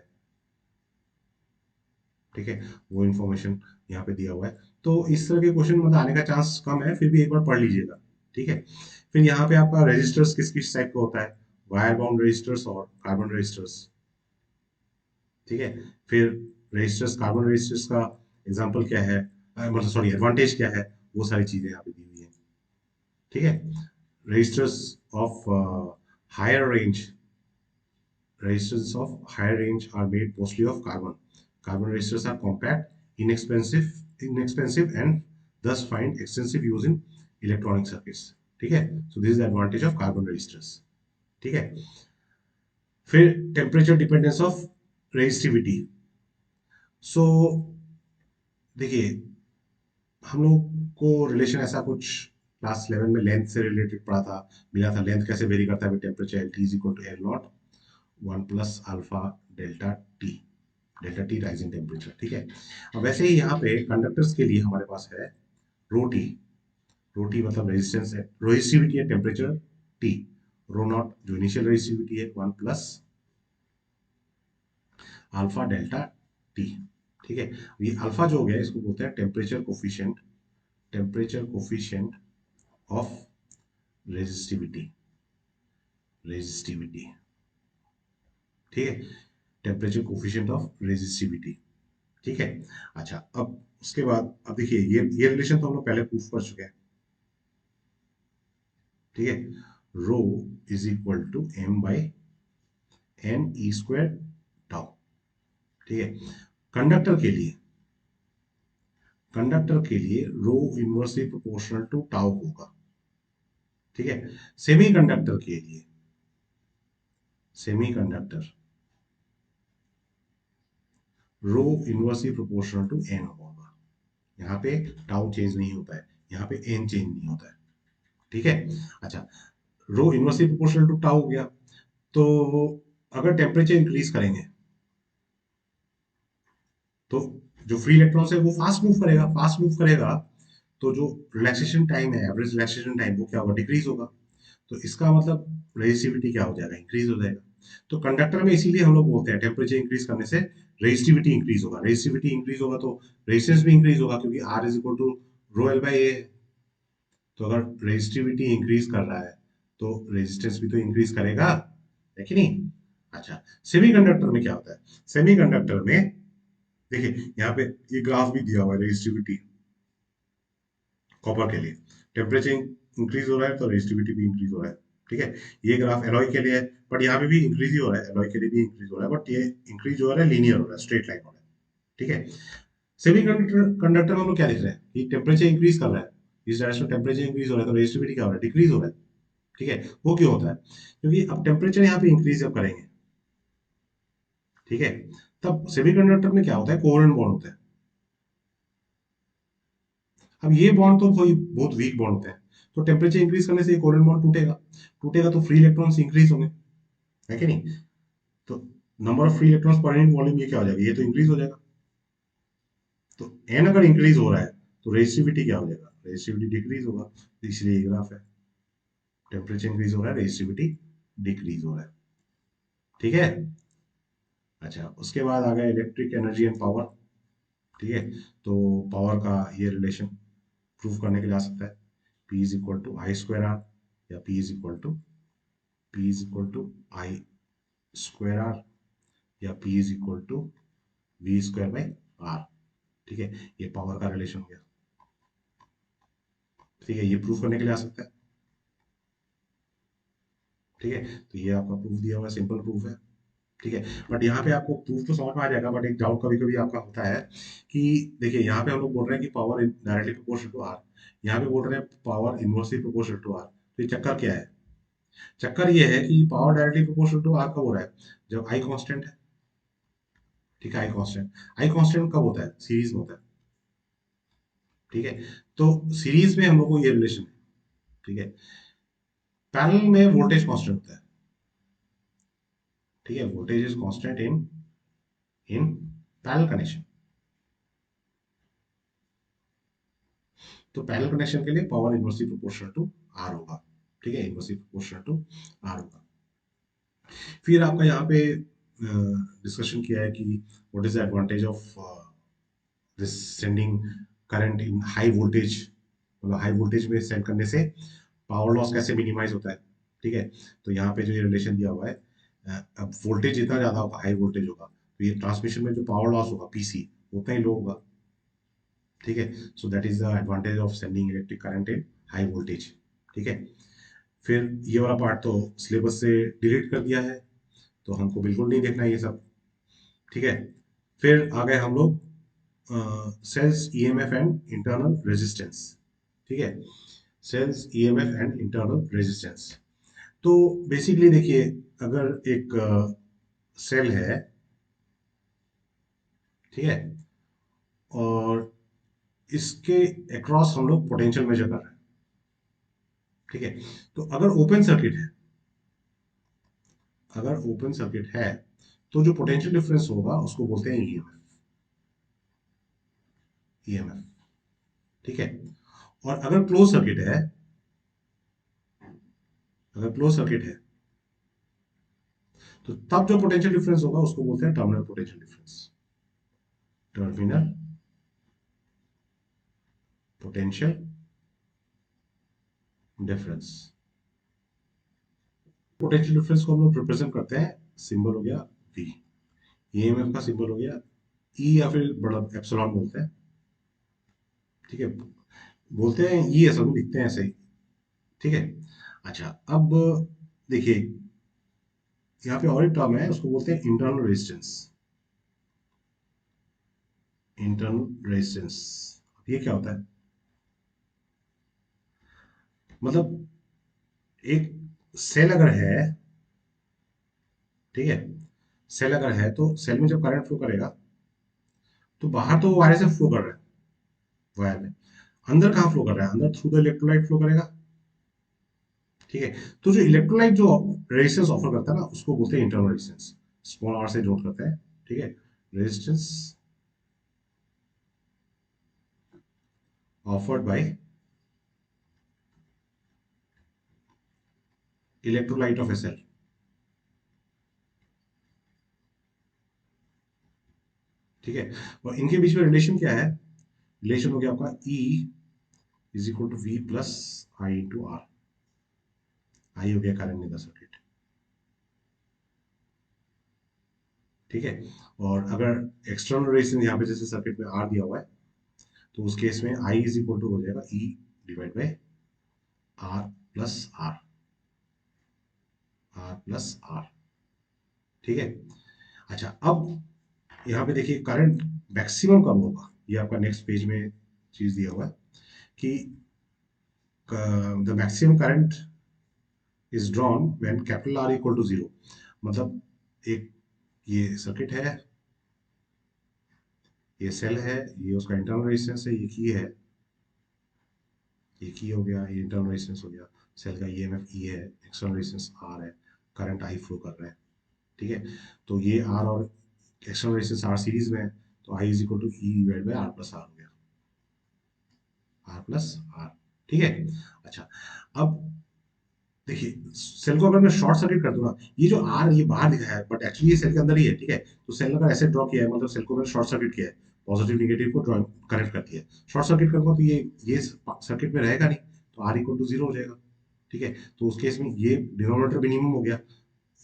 ठीक है, वो इन्फॉर्मेशन यहाँ पे दिया हुआ है। तो इस तरह के क्वेश्चन मतलब आने का चांस कम है, फिर भी एक बार पढ़ लीजिएगा। ठीक है, फिर यहाँ पे आपका रेजिस्टर्स किस किस टाइप का होता है, वायर बाउंड रेजिस्टर्स और कार्बन रेजिस्टर्स। ठीक है, फिर रेजिस्टर्स, कार्बन रेजिस्टर्स का एग्जांपल क्या है, मतलब सॉरी एडवांटेज क्या है, वो सारी चीजें यहाँ पे दी हुई है। ठीक है, resistors of higher range, resistors of higher range are made mostly of carbon. Carbon resistors are compact, inexpensive, and thus find extensive use in electronic circuits. ठीक है, so this is the advantage of carbon resistors. ठीक है, फिर temperature dependence of resistivity. सो देखिए, हम लोग को relation ऐसा कुछ क्लास 11 में लेंथ से रिलेटेड पढ़ा था, मिला था, लेंथ कैसे वेरी करता है, temperature L T is equal to L nought 1 + alpha delta T, delta T rising temperature. ठीक है, अब वैसे ही यहाँ पे कंडक्टर्स के लिए हमारे पास है रो टी। रो टी मतलब रेजिस्टेंस है, रेजिस्टिविटी है टेम्परेचर टी, रो नॉट जो इनिशियल रेजिस्टिविटी है 1 + अल्फा डेल्टा टी। ठीक है, ये अल्फा जो हो गया इसको बोलते हैं temperature coefficient, temperature coefficient of resistivity, resistivity. ठीक है, टेम्परेचर कोफिशिएंट ऑफ रेजिस्टिविटी। ठीक है, अच्छा, अब उसके बाद अब देखिए, ये रिलेशन तो हम लोग पहले प्रूफ कर चुके हैं। ठीक है, rho is equal to M by N E square tau. ठीक है, कंडक्टर के लिए, कंडक्टर के लिए rho inversely proportional to tau होगा। ठीक है, सेमी कंडक्टर के लिए, semi conductor rho inversely proportional to N होगा। यहाँ पे टाउ चेंज नहीं होता है, यहाँ पे एन चेंज नहीं होता है। ठीक है, अच्छा, रो इनवर्सली प्रोपोर्शनल टू टाउ हो गया, तो अगर टेम्परेचर इंक्रीज करेंगे तो जो फ्री इलेक्ट्रॉन्स है वो फास्ट मूव करेगा, फास्ट मूव करेगा, तो जो रिलैक्सेशन टाइम है, एवरेज रिलैक्सेशन टाइम, वो क्या होगा, डिक्रीज होगा। तो इसका मतलब रेजिस्टिविटी क्या हो जाएगा, इंक्रीज हो जाएगा। तो कंडक्टर में इसीलिए हम लोग बोलते हैं टेम्परेचर इंक्रीज करने से रेजिस्टिविटी इंक्रीज होगा, रेजिस्टिविटी इंक्रीज होगा तो रेजिस्टेंस भी इंक्रीज होगा, क्योंकि R is equal to rho L by A. तो अगर रेजिस्टिविटी इंक्रीज कर रहा है तो रेजिस्टेंस भी तो इंक्रीज करेगा, है कि नहीं। अच्छा, सेमीकंडक्टर में क्या होता है, सेमीकंडक्टर में देखिए यहाँ पे ये ग्राफ भी दिया हुआ है रेजिस्टिविटी कॉपर के लिए, टेम्परेचर इंक्रीज हो रहा है तो रेजिस्टिविटी भी इंक्रीज हो रहा है। ठीक है, ये ग्राफ एलॉय के लिए है, बट यहाँ पे भी इंक्रीज ही हो रहा है, एलॉय के लिए भी इंक्रीज हो रहा है, बट ये इंक्रीज हो रहा है लीनियर हो रहा है, स्ट्रेट लाइन हो रहा है। ठीक है, सेमी कंडक्टर, कंडक्टर में हम लोग क्या देख रहे हैं कि टेम्परेचर इंक्रीज कर रहा है, इस डायरेक्शन में टेम्परेचर इंक्रीज हो रहा है, तो रेजिस्टिविटी क्या हो रहा है, डिक्रीज हो रहा है। ठीक है, वो क्यों होता है, क्योंकि अब टेम्परेचर यहाँ पे इंक्रीज जब करेंगे, ठीक है, तब सेमीकंडक्टर में क्या होता है, कोवलेंट बॉन्ड होता है। अब ये बॉन्ड तो कोई बहुत वीक बॉन्ड होते हैं, तो टेम्परेचर इंक्रीज करने से ये कोवलेंट बॉन्ड टूटेगा, टूटेगा तो फ्री इलेक्ट्रॉन्स इंक्रीज होंगे, है कि नहीं। तो number of free electrons per unit volume ये क्या हो जाएगा, ये तो इंक्रीज हो जाएगा। तो एन अगर इंक्रीज हो रहा है तो रेजिस्टिविटी क्या हो जाएगा, रेजिस्टिविटी डिक्रीज होगा, तो इसलिए ये ग्राफ है, टेम्परेचर इंक्रीज हो रहा है, रेजिस्टिविटी डिक्रीज हो रहा है। ठीक है, अच्छा, उसके बाद आ गया इलेक्ट्रिक एनर्जी एंड पावर। ठीक है, तो पावर का ये रिलेशन प्रूफ करने के लिए आ सकता है, P is equal to I square R, या P is equal to I square R, या P is equal to V square by R. ठीक है, ये पावर का रिलेशन हो गया। ठीक है, ये प्रूफ करने के लिए आ सकता है। ठीक है, तो ये आपका प्रूफ दिया हुआ है, सिंपल प्रूफ है। ठीक है, बट यहाँ पे आपको प्रूफ तो समझ में आ जाएगा, बट एक डाउट कभी कभी आपका होता है कि देखिए यहाँ पे हम लोग बोल रहे हैं कि power directly proportional to R, यहाँ पे बोल रहे हैं power inversely proportional to R. तो ये चक्कर क्या है? चक्कर ये है कि power directly proportional to R कब हो रहा है? जब आई कांस्टेंट है। ठीक है, आई कांस्टेंट कब होता है? सीरीज में होता है। ठीक है, तो सीरीज में हम लोग को ये रिलेशन है। ठीक है, पैरेलल में वोल्टेज कांस्टेंट होता है। ठीक है, voltage is constant in parallel connection. तो पैरेलल कनेक्शन के लिए power inversely proportional to R होगा। ठीक है, इनवर्सली प्रोपोर्शनल टू आर होगा। फिर आपका यहाँ पे डिस्कशन किया है कि what is the advantage of this sending current in high voltage, मतलब हाई वोल्टेज में सेंड करने से पावर लॉस कैसे मिनिमाइज होता है। ठीक है, तो यहाँ पे जो ये रिलेशन दिया हुआ है, अब वोल्टेज जितना ज्यादा होगा, हाई वोल्टेज होगा, तो ये ट्रांसमिशन में जो पावर लॉस होगा पीसी, उतना ही लो होगा। ठीक है, so that is the advantage of sending electric current in high voltage. ठीक है, फिर ये वाला पार्ट तो सिलेबस से डिलीट कर दिया है, तो हमको बिल्कुल नहीं देखना ये सब। ठीक है, फिर आ गए हम लोग cell's EMF and internal resistance. ठीक है, cell's EMF and internal resistance. तो बेसिकली देखिए, अगर एक सेल है, ठीक है, और इसके अक्रॉस हम लोग पोटेंशियल मेजर कर रहे हैं। ठीक है, तो अगर ओपन सर्किट है तो जो पोटेंशियल डिफरेंस होगा उसको बोलते हैं ईएमएफ। ईएमएफ, ठीक है, और अगर क्लोज सर्किट है तो तब जो पोटेंशियल डिफरेंस होगा उसको बोलते हैं terminal potential difference. Terminal potential difference. Potential difference को हम लोग रिप्रेजेंट करते हैं, सिंबल हो गया V। ईएमएफ का सिंबल हो गया E, या फिर बड़ा एप्सिलॉन बोलते हैं। ठीक है, बोलते हैं E, असल में लिखते हैं ऐसे ही। ठीक है, अच्छा, अब देखिए यहाँ पे और एक टर्म है, उसको बोलते हैं इंटरनल रेजिस्टेंस। इंटरनल रेजिस्टेंस, ये क्या होता है? मतलब एक सेल अगर है, ठीक है, सेल अगर है तो सेल में जब करंट फ्लो करेगा तो बाहर तो वायर से फ्लो कर रहा है, वायर में। अंदर कहाँ फ्लो कर रहा है? अंदर थ्रू द इलेक्ट्रोलाइट फ्लो करेगा। ठीक है, तो जो इलेक्ट्रोलाइट जो रेजिस्टेंस ऑफर करता है ना, उसको बोलते हैं इंटरनल रेजिस्टेंस। स्मॉल आर से नोट करते हैं। ठीक है, resistance offered by electrolyte of a cell. ठीक है, और इनके बीच में रिलेशन क्या है? रिलेशन हो गया आपका E is equal to V plus I into R. I हो गया करंट इन द सर्किट। ठीक है, और अगर एक्सटर्नल रेजिस्टेंस यहाँ पे जैसे सर्किट में आर दिया हुआ है, तो उस केस में आई इज इक्वल टू हो जाएगा E divide by R plus R. R plus R. ठीक है, अच्छा, अब यहाँ पे देखिए करंट मैक्सिमम कब होगा, ये आपका नेक्स्ट पेज में चीज दिया हुआ है कि the maximum current is drawn when capital R equal to zero. मतलब एक ये सर्किट है, ये सेल है, ये उसका इंटरनल रेजिस्टेंस है, ये की है, ये की हो गया, ये इंटरनल रेजिस्टेंस हो गया, सेल का ईएमएफ ई है, एक्सटर्नल रेजिस्टेंस आर है, करंट आई फ्लो कर रहा है। ठीक है, तो ये आर और एक्सटर्नल रेजिस्टेंस आर सीरीज में है, तो I is equal to E divide by R plus R हो गया। R plus R. ठीक है, अच्छा, अब देखिए सेल को अगर मैं शॉर्ट सर्किट कर दूं ना, ये जो आर ये बाहर लिखा है बट एक्चुअली ये सेल के अंदर ही है। ठीक है, तो सेल अगर ऐसे ड्रॉ किया है, मतलब सेल को मैंने शॉर्ट सर्किट किया है, पॉजिटिव निगेटिव को ड्रॉ कनेक्ट कर दिया है। शॉर्ट सर्किट करूंगा तो ये सर्किट में रहेगा नहीं, तो आर इक्वल टू जीरो हो जाएगा। ठीक है, तो उस केस में ये डिनोमिनेटर मिनिमम हो गया,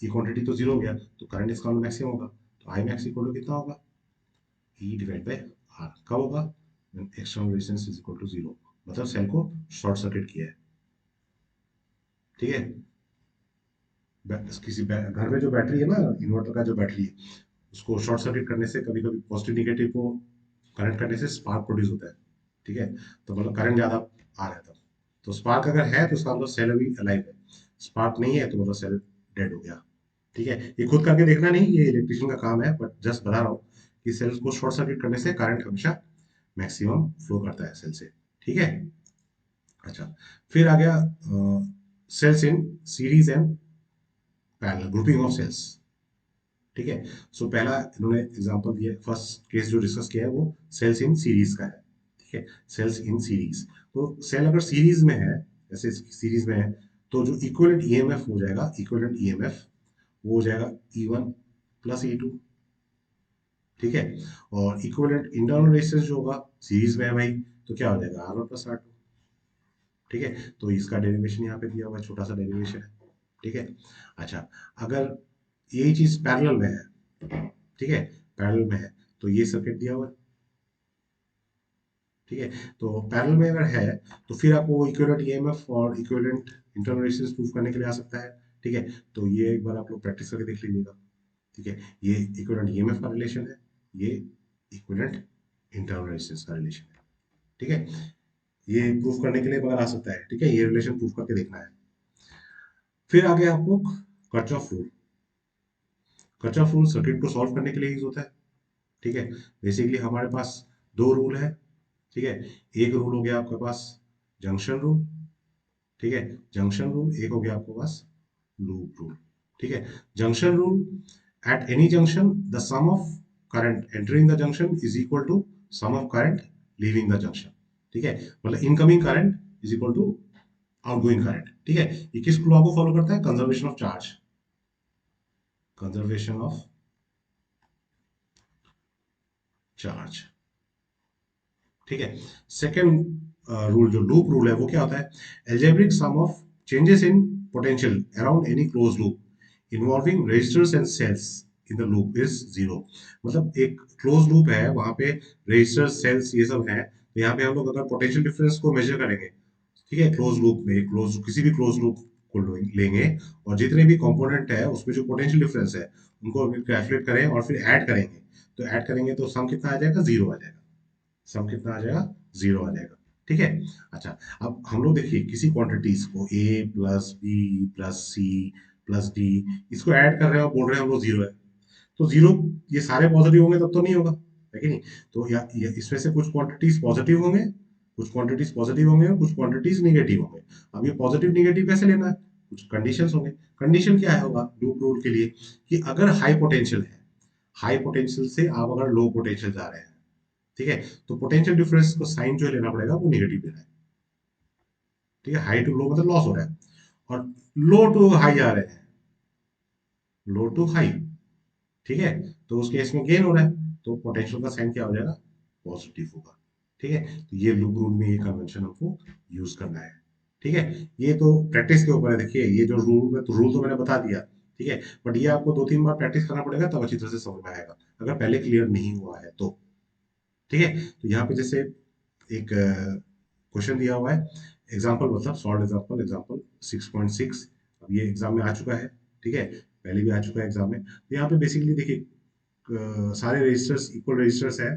ये क्वांटिटी तो जीरो हो गया, तो करंट इसका मैक्सिमम होगा। तो आई मैक्स इक्वल टू कितना होगा? E divide by R. कब होगा? External resistance is equal to zero, मतलब सेल को शॉर्ट सर्किट किया है। ठीक है, घर में जो बैटरी है ना, इन्वर्टर का जो बैटरी है, उसको शॉर्ट सर्किट करने से कभी कभी पॉजिटिव निगेटिव को कनेक्ट करने से स्पार्क प्रोड्यूस होता है। ठीक है, तो मतलब करंट ज्यादा आ रहा है तब। तो स्पार्क अगर है तो उसका मतलब सेल अभी अलाइव है, स्पार्क नहीं है तो मतलब सेल डेड हो गया। ठीक है, ये खुद करके देखना नहीं, ये इलेक्ट्रिशियन का काम है, बट जस्ट बता रहा हूँ कि सेल्स को शॉर्ट सर्किट करने से करंट हमेशा मैक्सिमम फ्लो करता है सेल से। ठीक है। अच्छा, फिर आ गया cells in series and parallel, grouping of cells. ठीक है, सो पहला इन्होंने एग्जांपल दिया, फर्स्ट केस जो डिस्कस किया है वो सेल्स इन सीरीज का है। ठीक है, सेल्स इन सीरीज, तो सेल अगर सीरीज में है, जैसे सीरीज में है, तो जो इक्विवेलेंट ईएमएफ हो जाएगा, इक्विवेलेंट ईएमएफ वो हो जाएगा E1 प्लस E2। ठीक है, और इक्विवेलेंट इंटरनल रेजिस्टेंस जो होगा सीरीज में है भाई, तो क्या हो जाएगा R1 प्लस R2। ठीक है, तो इसका डेरिवेशन यहाँ पे दिया हुआ है, छोटा सा डेरिवेशन है। ठीक है। अच्छा, अगर यही चीज पैरेलल में है, ठीक है, पैरेलल में है, तो ये सर्किट दिया हुआ है। ठीक है, तो पैरेलल में अगर है तो फिर आपको इक्विवेलेंट ईएमएफ और इक्विवेलेंट इंटरनल रेजिस्टेंस प्रूफ करने के लिए आ सकता है। ठीक है, तो ये एक बार आप लोग प्रैक्टिस करके देख लीजिएगा। ठीक है, ये इक्विवेलेंट ईएमएफ का रिलेशन है, ये इक्विवेलेंट इंटरनल रेजिस्टेंस का रिलेशन है। ठीक है, ये प्रूफ करने के लिए मगर आ सकता है। ठीक है, ये रिलेशन प्रूफ करके देखना है। फिर आगे आपको कर्चॉफ रूल, कर्चॉफ रूल सर्किट को सॉल्व करने के लिए यूज होता है। ठीक है, बेसिकली हमारे पास दो रूल है। ठीक है, एक रूल हो गया आपके पास जंक्शन रूल। ठीक है, जंक्शन रूल, एक हो गया आपके पास लूप रूल। ठीक है, junction rule, at any junction the sum of current entering the junction is equal to sum of current leaving the junction. ठीक है, मतलब incoming current is equal to outgoing current. ठीक है, ये किस लॉ को फॉलो करता है? Conservation of charge, conservation of charge. ठीक है, सेकेंड रूल जो लूप रूल है वो क्या होता है? Algebraic sum of changes in potential around any close loop involving resistors and cells in the loop is zero. मतलब एक क्लोज लूप है, वहां पे रेजिस्टर्स सेल्स ये सब है, तो यहाँ पे हम लोग अगर पोटेंशियल डिफरेंस को मेजर करेंगे, ठीक है, क्लोज लूप में, क्लोज किसी भी क्लोज लूप को लेंगे, और जितने भी कंपोनेंट है उसमें जो पोटेंशियल डिफरेंस है उनको कैलकुलेट करें और फिर ऐड करेंगे, तो ऐड करेंगे तो सम कितना आ जाएगा? जीरो आ जाएगा। सम कितना आ जाएगा? जीरो आ जाएगा। ठीक है। अच्छा, अब हम लोग देखिए किसी क्वांटिटीज को A plus B plus C plus D, इसको ऐड कर रहे हैं और बोल रहे हैं हम लोग जीरो है, तो जीरो, ये सारे पॉजिटिव होंगे तब तो नहीं होगा, है कि नहीं? तो या इसमें से कुछ क्वांटिटीज पॉजिटिव होंगे, कुछ क्वांटिटीज पॉजिटिव होंगे और कुछ क्वांटिटीज निगेटिव होंगे। अब ये पॉजिटिव निगेटिव कैसे लेना है? कुछ कंडीशंस होंगे। कंडीशन क्या है होगा लूप रूल के लिए? कि अगर हाई पोटेंशियल है, हाई पोटेंशियल से आप अगर लो पोटेंशियल जा रहे हैं, ठीक है, तो पोटेंशियल डिफरेंस को साइन जो लेना पड़ेगा वो निगेटिव लेना है। ठीक है, हाई टू लो मतलब लॉस हो रहा है, और लो टू हाई आ रहे हैं, लो टू हाई, ठीक है, तो उस केस में गेन हो रहा है, तो पोटेंशियल का साइन क्या हो जाएगा? पॉजिटिव होगा। ठीक है, तो ये लूप रूल में ये कन्वेंशन हमको यूज करना है। ठीक है, ये तो प्रैक्टिस के ऊपर है। देखिए ये जो रूल में, तो रूल तो मैंने बता दिया, ठीक है, बट ये आपको दो तीन बार प्रैक्टिस करना पड़ेगा तब अच्छी तरह से समझ में आएगा, अगर पहले क्लियर नहीं हुआ है तो। ठीक है, तो यहाँ पे जैसे एक क्वेश्चन दिया हुआ है, एग्जाम्पल मतलब सॉल्व एग्जाम्पल, एग्जाम्पल 6.6, अब ये एग्जाम में आ चुका है। ठीक है, पहले भी आ चुका है एग्जाम में। तो यहाँ पे बेसिकली देखिए सारे रजिस्टर्स इक्वल रजिस्टर्स है।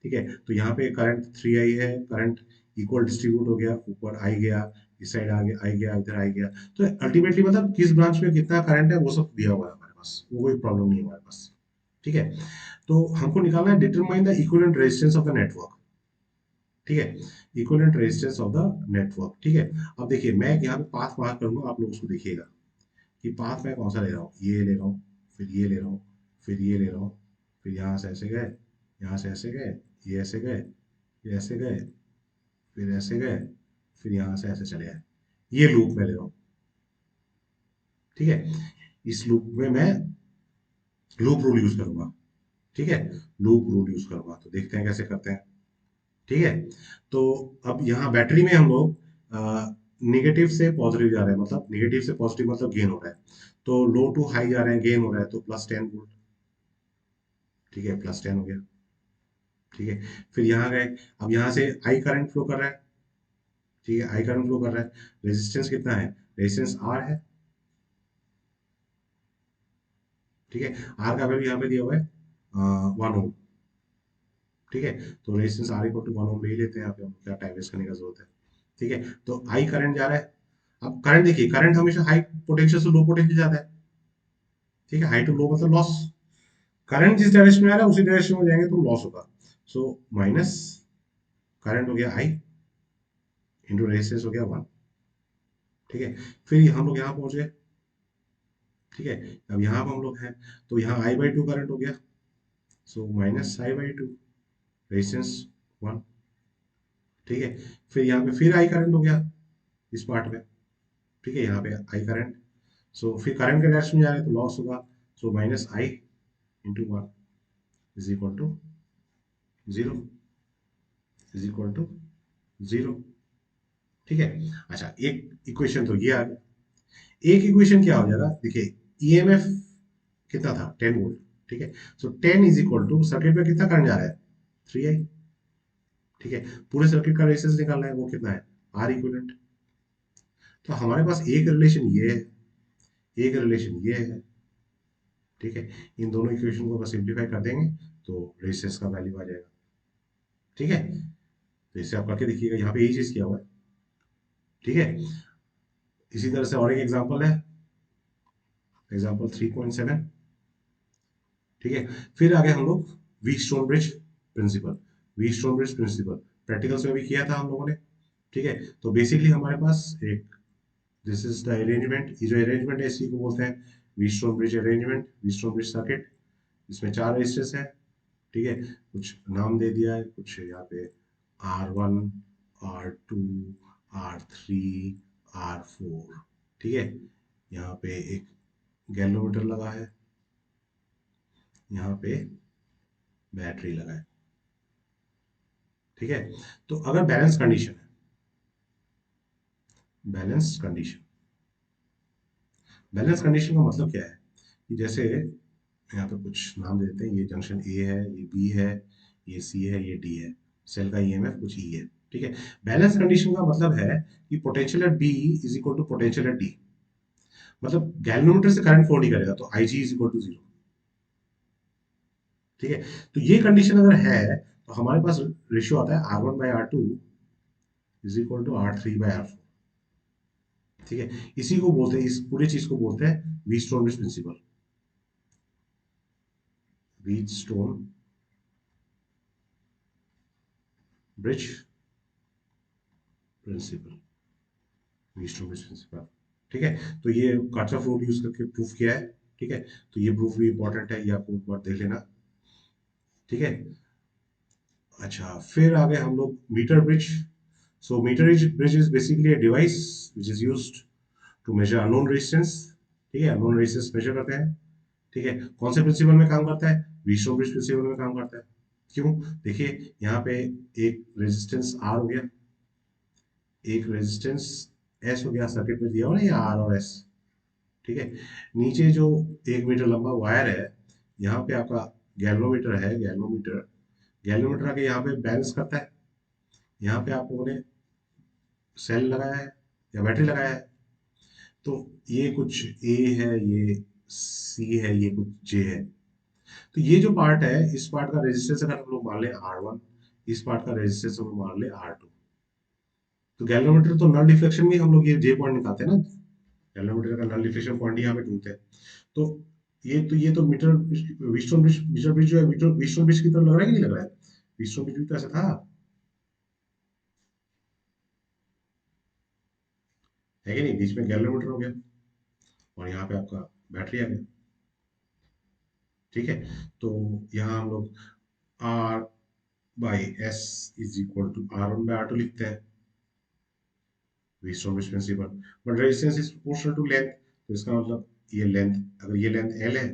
ठीक है, तो यहाँ पे करंट 3i है, करंट इक्वल डिस्ट्रीब्यूट हो गया, ऊपर आई गया, इस साइड आ गया, आई गया, इधर आई गया, तो अल्टीमेटली मतलब किस ब्रांच में कितना करंट है वो सब दिया हुआ है हमारे पास, वो कोई प्रॉब्लम नहीं है हमारे पास। ठीक है, तो हमको निकालना है determine the equivalent resistance of the network. ठीक है, equivalent resistance of the network. ठीक है, अब देखिए मैं यहाँ पे पाथ मार्क करूंगा, आप लोग उसको देखिएगा कि पाथ मैं कौन सा ले रहा हूँ, ये ले रहा हूँ, फिर ये ले रहा हूँ, फिर ये ले रहा हूँ, फिर यहाँ से ऐसे गए, यहाँ से ऐसे गए, ये ऐसे गए, फिर ऐसे गए, फिर ऐसे गए, फिर यहाँ से ऐसे चले आए, ये लूप में ले रहा हूँ। ठीक है, इस लूप में मैं लूप रूल यूज करूंगा। ठीक है, लूप रूल यूज करूंगा, तो देखते हैं कैसे करते हैं। ठीक है, तो अब यहाँ बैटरी में हम लोग निगेटिव से पॉजिटिव जा रहे हैं, मतलब निगेटिव से पॉजिटिव मतलब गेन हो रहा है, तो लो टू हाई जा रहे हैं, गेन हो रहा है, तो +10 वोल्ट। ठीक है, +10 हो गया। ठीक है, फिर यहाँ गए, अब यहाँ से आई करंट फ्लो कर रहा है। ठीक है, आई करंट फ्लो कर रहा है, रेजिस्टेंस कितना है? रेजिस्टेंस आर है। ठीक है, आर का वैल्यू यहाँ पे दिया हुआ है 1 ओम। ठीक है, तो रेजिस्टेंस आर इक्वल टू 1 ओम ले ही लेते हैं, यहाँ पे हम क्या टाइम वेस्ट करने का जरूरत है। ठीक है, तो आई करंट जा रहा है। अब करंट देखिए, करंट हमेशा हाई पोटेंशियल से लो पोटेंशियल जाता है। ठीक है, हाई टू लो मतलब लॉस। करंट जिस डायरेक्शन में आ रहा है उसी डायरेक्शन में जाएंगे तो लॉस होगा। सो माइनस करंट हो गया आई इंटू रेजिस्टेंस हो गया 1। ठीक है, फिर हम लोग यहाँ पहुंच गए। ठीक है, अब यहाँ पर हम लोग हैं, तो यहाँ आई बाई टू करंट हो गया। सो minus I by two resistance 1। ठीक है, फिर यहाँ पे फिर आई करंट हो गया इस पार्ट में। ठीक है, यहाँ पे आई करंट। सो फिर करंट के डायरेक्शन में जा रहे हैं तो लॉस होगा। So minus I into 1 is equal to 0, is equal to 0। ठीक है, अच्छा एक इक्वेशन तो ये आ गया। एक इक्वेशन क्या हो जाएगा, देखिए ईएमएफ कितना था 10 वोल्ट। ठीक है, सो 10 इज इक्वल टू सर्किट में कितना करंट जा रहा है 3i। ठीक है, पूरे सर्किट का रेजिस्टेंस निकालना है, वो कितना है आर इक्विवेलेंट। तो हमारे पास एक रिलेशन ये है, एक रिलेशन ये है। ठीक है, इन दोनों इक्वेशन को अगर सिंप्लीफाई कर देंगे तो रेजिस्टेंस का वैल्यू आ जाएगा। ठीक है, तो इससे आप करके देखिएगा, यहाँ पे यही चीज किया हुआ है। ठीक है, इसी तरह से और एक एग्जांपल है, एग्जांपल 3.7। ठीक है, फिर आगे हम लोग Wheatstone bridge principle, Wheatstone bridge principle practicals में भी किया था हम लोगों ने। ठीक है, तो बेसिकली हमारे पास एक, दिस इज द अरेंजमेंट, ये जो अरेंजमेंट है इसी को बोलते हैं Wheatstone bridge arrangement, Wheatstone bridge circuit. इसमें 4 रेजिस्टर्स हैं। ठीक है, कुछ नाम दे दिया है, कुछ यहाँ पे R1, R2, R3, R4। ठीक है, यहाँ पे एक गैल्वेनोमीटर लगा है, यहाँ पे बैटरी लगा है। ठीक है, तो अगर बैलेंस कंडीशन है, बैलेंस कंडीशन, बैलेंस कंडीशन का मतलब क्या है कि जैसे यहाँ पे कुछ नाम दे देते हैं, ये जंक्शन ए है, ये बी है, ये सी है, ये डी है, सेल का ईएमएफ कुछ ई है। ठीक है, बैलेंस कंडीशन का मतलब है कि potential at B is equal to potential at D. मतलब गैल्वेनोमीटर से करंट फ्लो नहीं करेगा तो I G is equal to 0। ठीक है, तो ये कंडीशन अगर है तो हमारे पास रेशियो आता है R1/R2 is equal to R3/R4। ठीक है, इसी को बोलते हैं, इस पूरी चीज को बोलते हैं Wheatstone bridge principle, Wheatstone bridge principle, Wheatstone bridge principle. ठीक है, तो ये कार्चॉफ रूल यूज करके प्रूफ किया है। ठीक है, तो ये प्रूफ भी इंपॉर्टेंट है, ये आपको एक बार देख लेना। ठीक है, अच्छा फिर आगे हम लोग metre bridge. So metre bridge is basically a device which is used to measure unknown resistance. ठीक है, अननोन रेजिस्टेंस मेजर करते हैं। ठीक है, कौन से प्रिंसिपल में काम करता है, व्हीटस्टोन ब्रिज प्रिंसिपल में काम करता है। क्यों, देखिए यहाँ पे एक रेजिस्टेंस आर हो गया, एक रेजिस्टेंस एस हो गया, सर्किट में दिया हो ना ये आर और एस। ठीक है, नीचे जो 1 मीटर लंबा वायर है, यहाँ पे आपका गैल्वेनोमीटर है, गैल्वेनोमीटर, गैल्वेनोमीटर आके यहाँ पे बैलेंस करता है। यहाँ पे आप लोगों ने सेल लगाया है या बैटरी लगाया है, तो ये कुछ ए है, ये सी है, ये कुछ जे है। तो ये जो पार्ट है, इस पार्ट का रेजिस्टेंस अगर हम लोग मान ले R1, इस पार्ट का रेजिस्टेंस हम लोग मान ले R2। तो गैल्वेनोमीटर तो नल डिफ्लेक्शन में हम लोग ये जे पॉइंट निकालते हैं ना, गैल्वेनोमीटर का नल डिफ्लेक्शन पॉइंट यहाँ पे ढूंढते हैं। तो ये तो मीटर मीटर ब्रिज जो है, मीटर व्हीटस्टोन ब्रिज की तरह लग रहा है कि नहीं लग रहा है, व्हीटस्टोन ब्रिज भी तो ऐसा था, है कि नहीं, बीच में गैल्वेनोमीटर हो गया और यहाँ पे आपका बैटरी आ गया। ठीक है, तो यहाँ हम लोग R by S is equal to R1/R2 लिखते हैं, Wheatstone bridge principle. But resistance is proportional to length, तो इसका मतलब ये लेंथ, अगर ये लेंथ एल है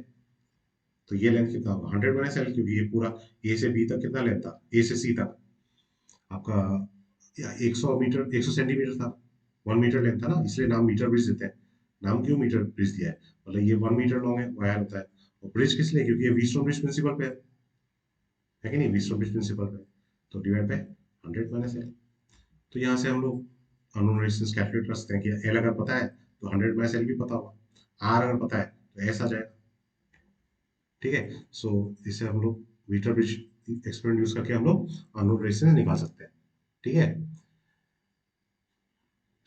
तो ये लेंथ कितना होगा 100/L, क्योंकि ये पूरा ए से बी तक कितना लेंथ था, ए से सी तक आपका 100 मीटर, 100 सेंटीमीटर था, 1 मीटर लेंथ था ना, इसलिए नाम मीटर ब्रिज देते हैं। नाम क्यों मीटर ब्रिज दिया है, मतलब ये 1 मीटर लॉन्ग है, वायर होता है। और ब्रिज किस लिए, क्योंकि ये व्हीटस्टोन ब्रिज प्रिंसिपल पे है कि नहीं, व्हीटस्टोन ब्रिज प्रिंसिपल पे, तो डिवाइड बाय 100/L। तो यहाँ से हम लोग अननोन रेजिस्टेंस कैलकुलेट कर सकते हैं कि एल अगर पता है तो 100/L भी पता होगा, आर अगर पता है तो एस आ जाएगा। ठीक है। सो इसे हम लोग मीटर ब्रिज एक्सपेरिमेंट यूज करके हम लोग अननोन रेजिस्टेंस निकाल सकते हैं। ठीक है।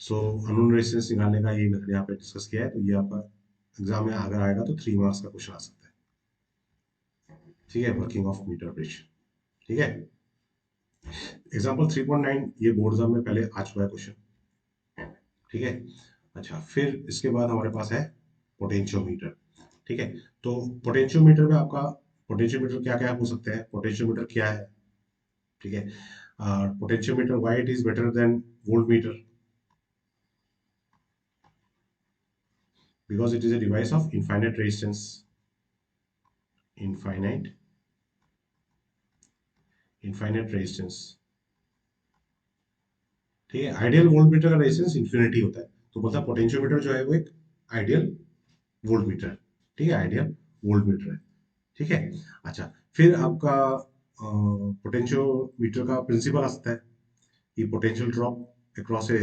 सो अननोन रेजिस्टेंस निकालने का ये मेथड यहाँ पे डिस्कस किया है, तो ये आपका एग्जाम में अगर आएगा तो 3 मार्क्स का क्वेश्चन आ सकता है। ठीक है, वर्किंग ऑफ मीटर ब्रिज। ठीक है। एग्जाम्पल 3.9 ये बोर्ड एग्जाम में पहले आ चुका है क्वेश्चन। ठीक है। अच्छा, फिर इसके बाद हमारे पास है पोटेंशियोमीटर। ठीक है। तो पोटेंशियोमीटर में आपका पोटेंशियोमीटर क्या क्या हो सकते हैं, पोटेंशियोमीटर क्या है। ठीक है। Potentiometer why it is better than volt meter, because it is a device of infinite resistance, infinite infinite resistance। ठीक है। आइडियल वोल्ट मीटर का रेजिस्टेंस इन्फिनिटी होता है, तो मतलब पोटेंशियोमीटर जो है वो एक आइडियल वोल्ट मीटर है। ठीक है, आइडियल वोल्ट मीटर है। ठीक है। अच्छा, फिर आपका पोटेंशियोमीटर का प्रिंसिपल आ सकता है कि potential drop across a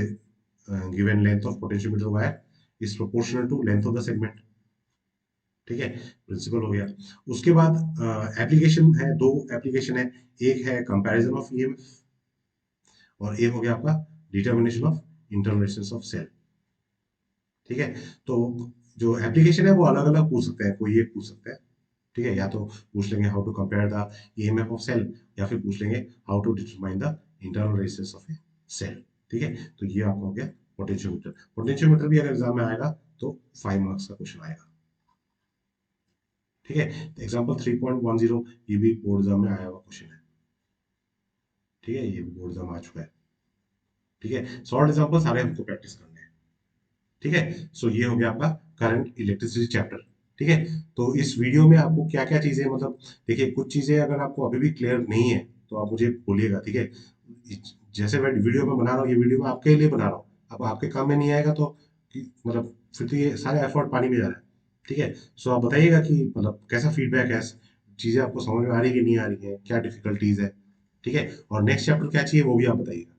given length of potentiometer wire is proportional to length of the segment. ठीक है, प्रिंसिपल हो गया। उसके बाद एप्लीकेशन है, दो एप्लीकेशन है। एक है कंपैरिजन ऑफ ईएमएफ, और एक हो गया आपका determination of internal resistance of cell. ठीक है। तो जो एप्लीकेशन है वो अलग अलग पूछ सकते हैं, कोई एक पूछ सकता है। ठीक है, या तो पूछ लेंगे how to compare the EMF of cell, या फिर पूछ लेंगे how to determine the internal resistance of a cell. ठीक है, तो ये आपका हो गया पोटेंशियोमीटर। पोटेंशियोमीटर भी अगर एग्जाम में आएगा तो 5 मार्क्स का क्वेश्चन आएगा। ठीक है। एग्जाम्पल 3.10 ये भी बोर्ड एग्जाम में आया हुआ क्वेश्चन है। ठीक है, ये भी बोर्ड एग्जाम आ चुका है। ठीक है, शॉर्ट एग्जाम्पल सारे हमको प्रैक्टिस करने हैं। ठीक है। सो ये हो गया आपका करंट इलेक्ट्रिसिटी चैप्टर। ठीक है। तो इस वीडियो में आपको क्या क्या चीजें, मतलब देखिए कुछ चीजें अगर आपको अभी भी क्लियर नहीं है तो आप मुझे बोलिएगा। ठीक है। जैसे मैं वीडियो में बना रहा हूँ, ये वीडियो मैं आपके लिए बना रहा हूँ, अब आपके काम में नहीं आएगा तो मतलब फिर तो ये सारा एफर्ट पानी में जा रहा है। ठीक है। सो आप बताइएगा कि मतलब कैसा फीडबैक है, चीजें आपको समझ में आ रही है कि नहीं आ रही है, क्या डिफिकल्टीज है। ठीक है, और नेक्स्ट चैप्टर क्या चाहिए वो भी आप बताइएगा।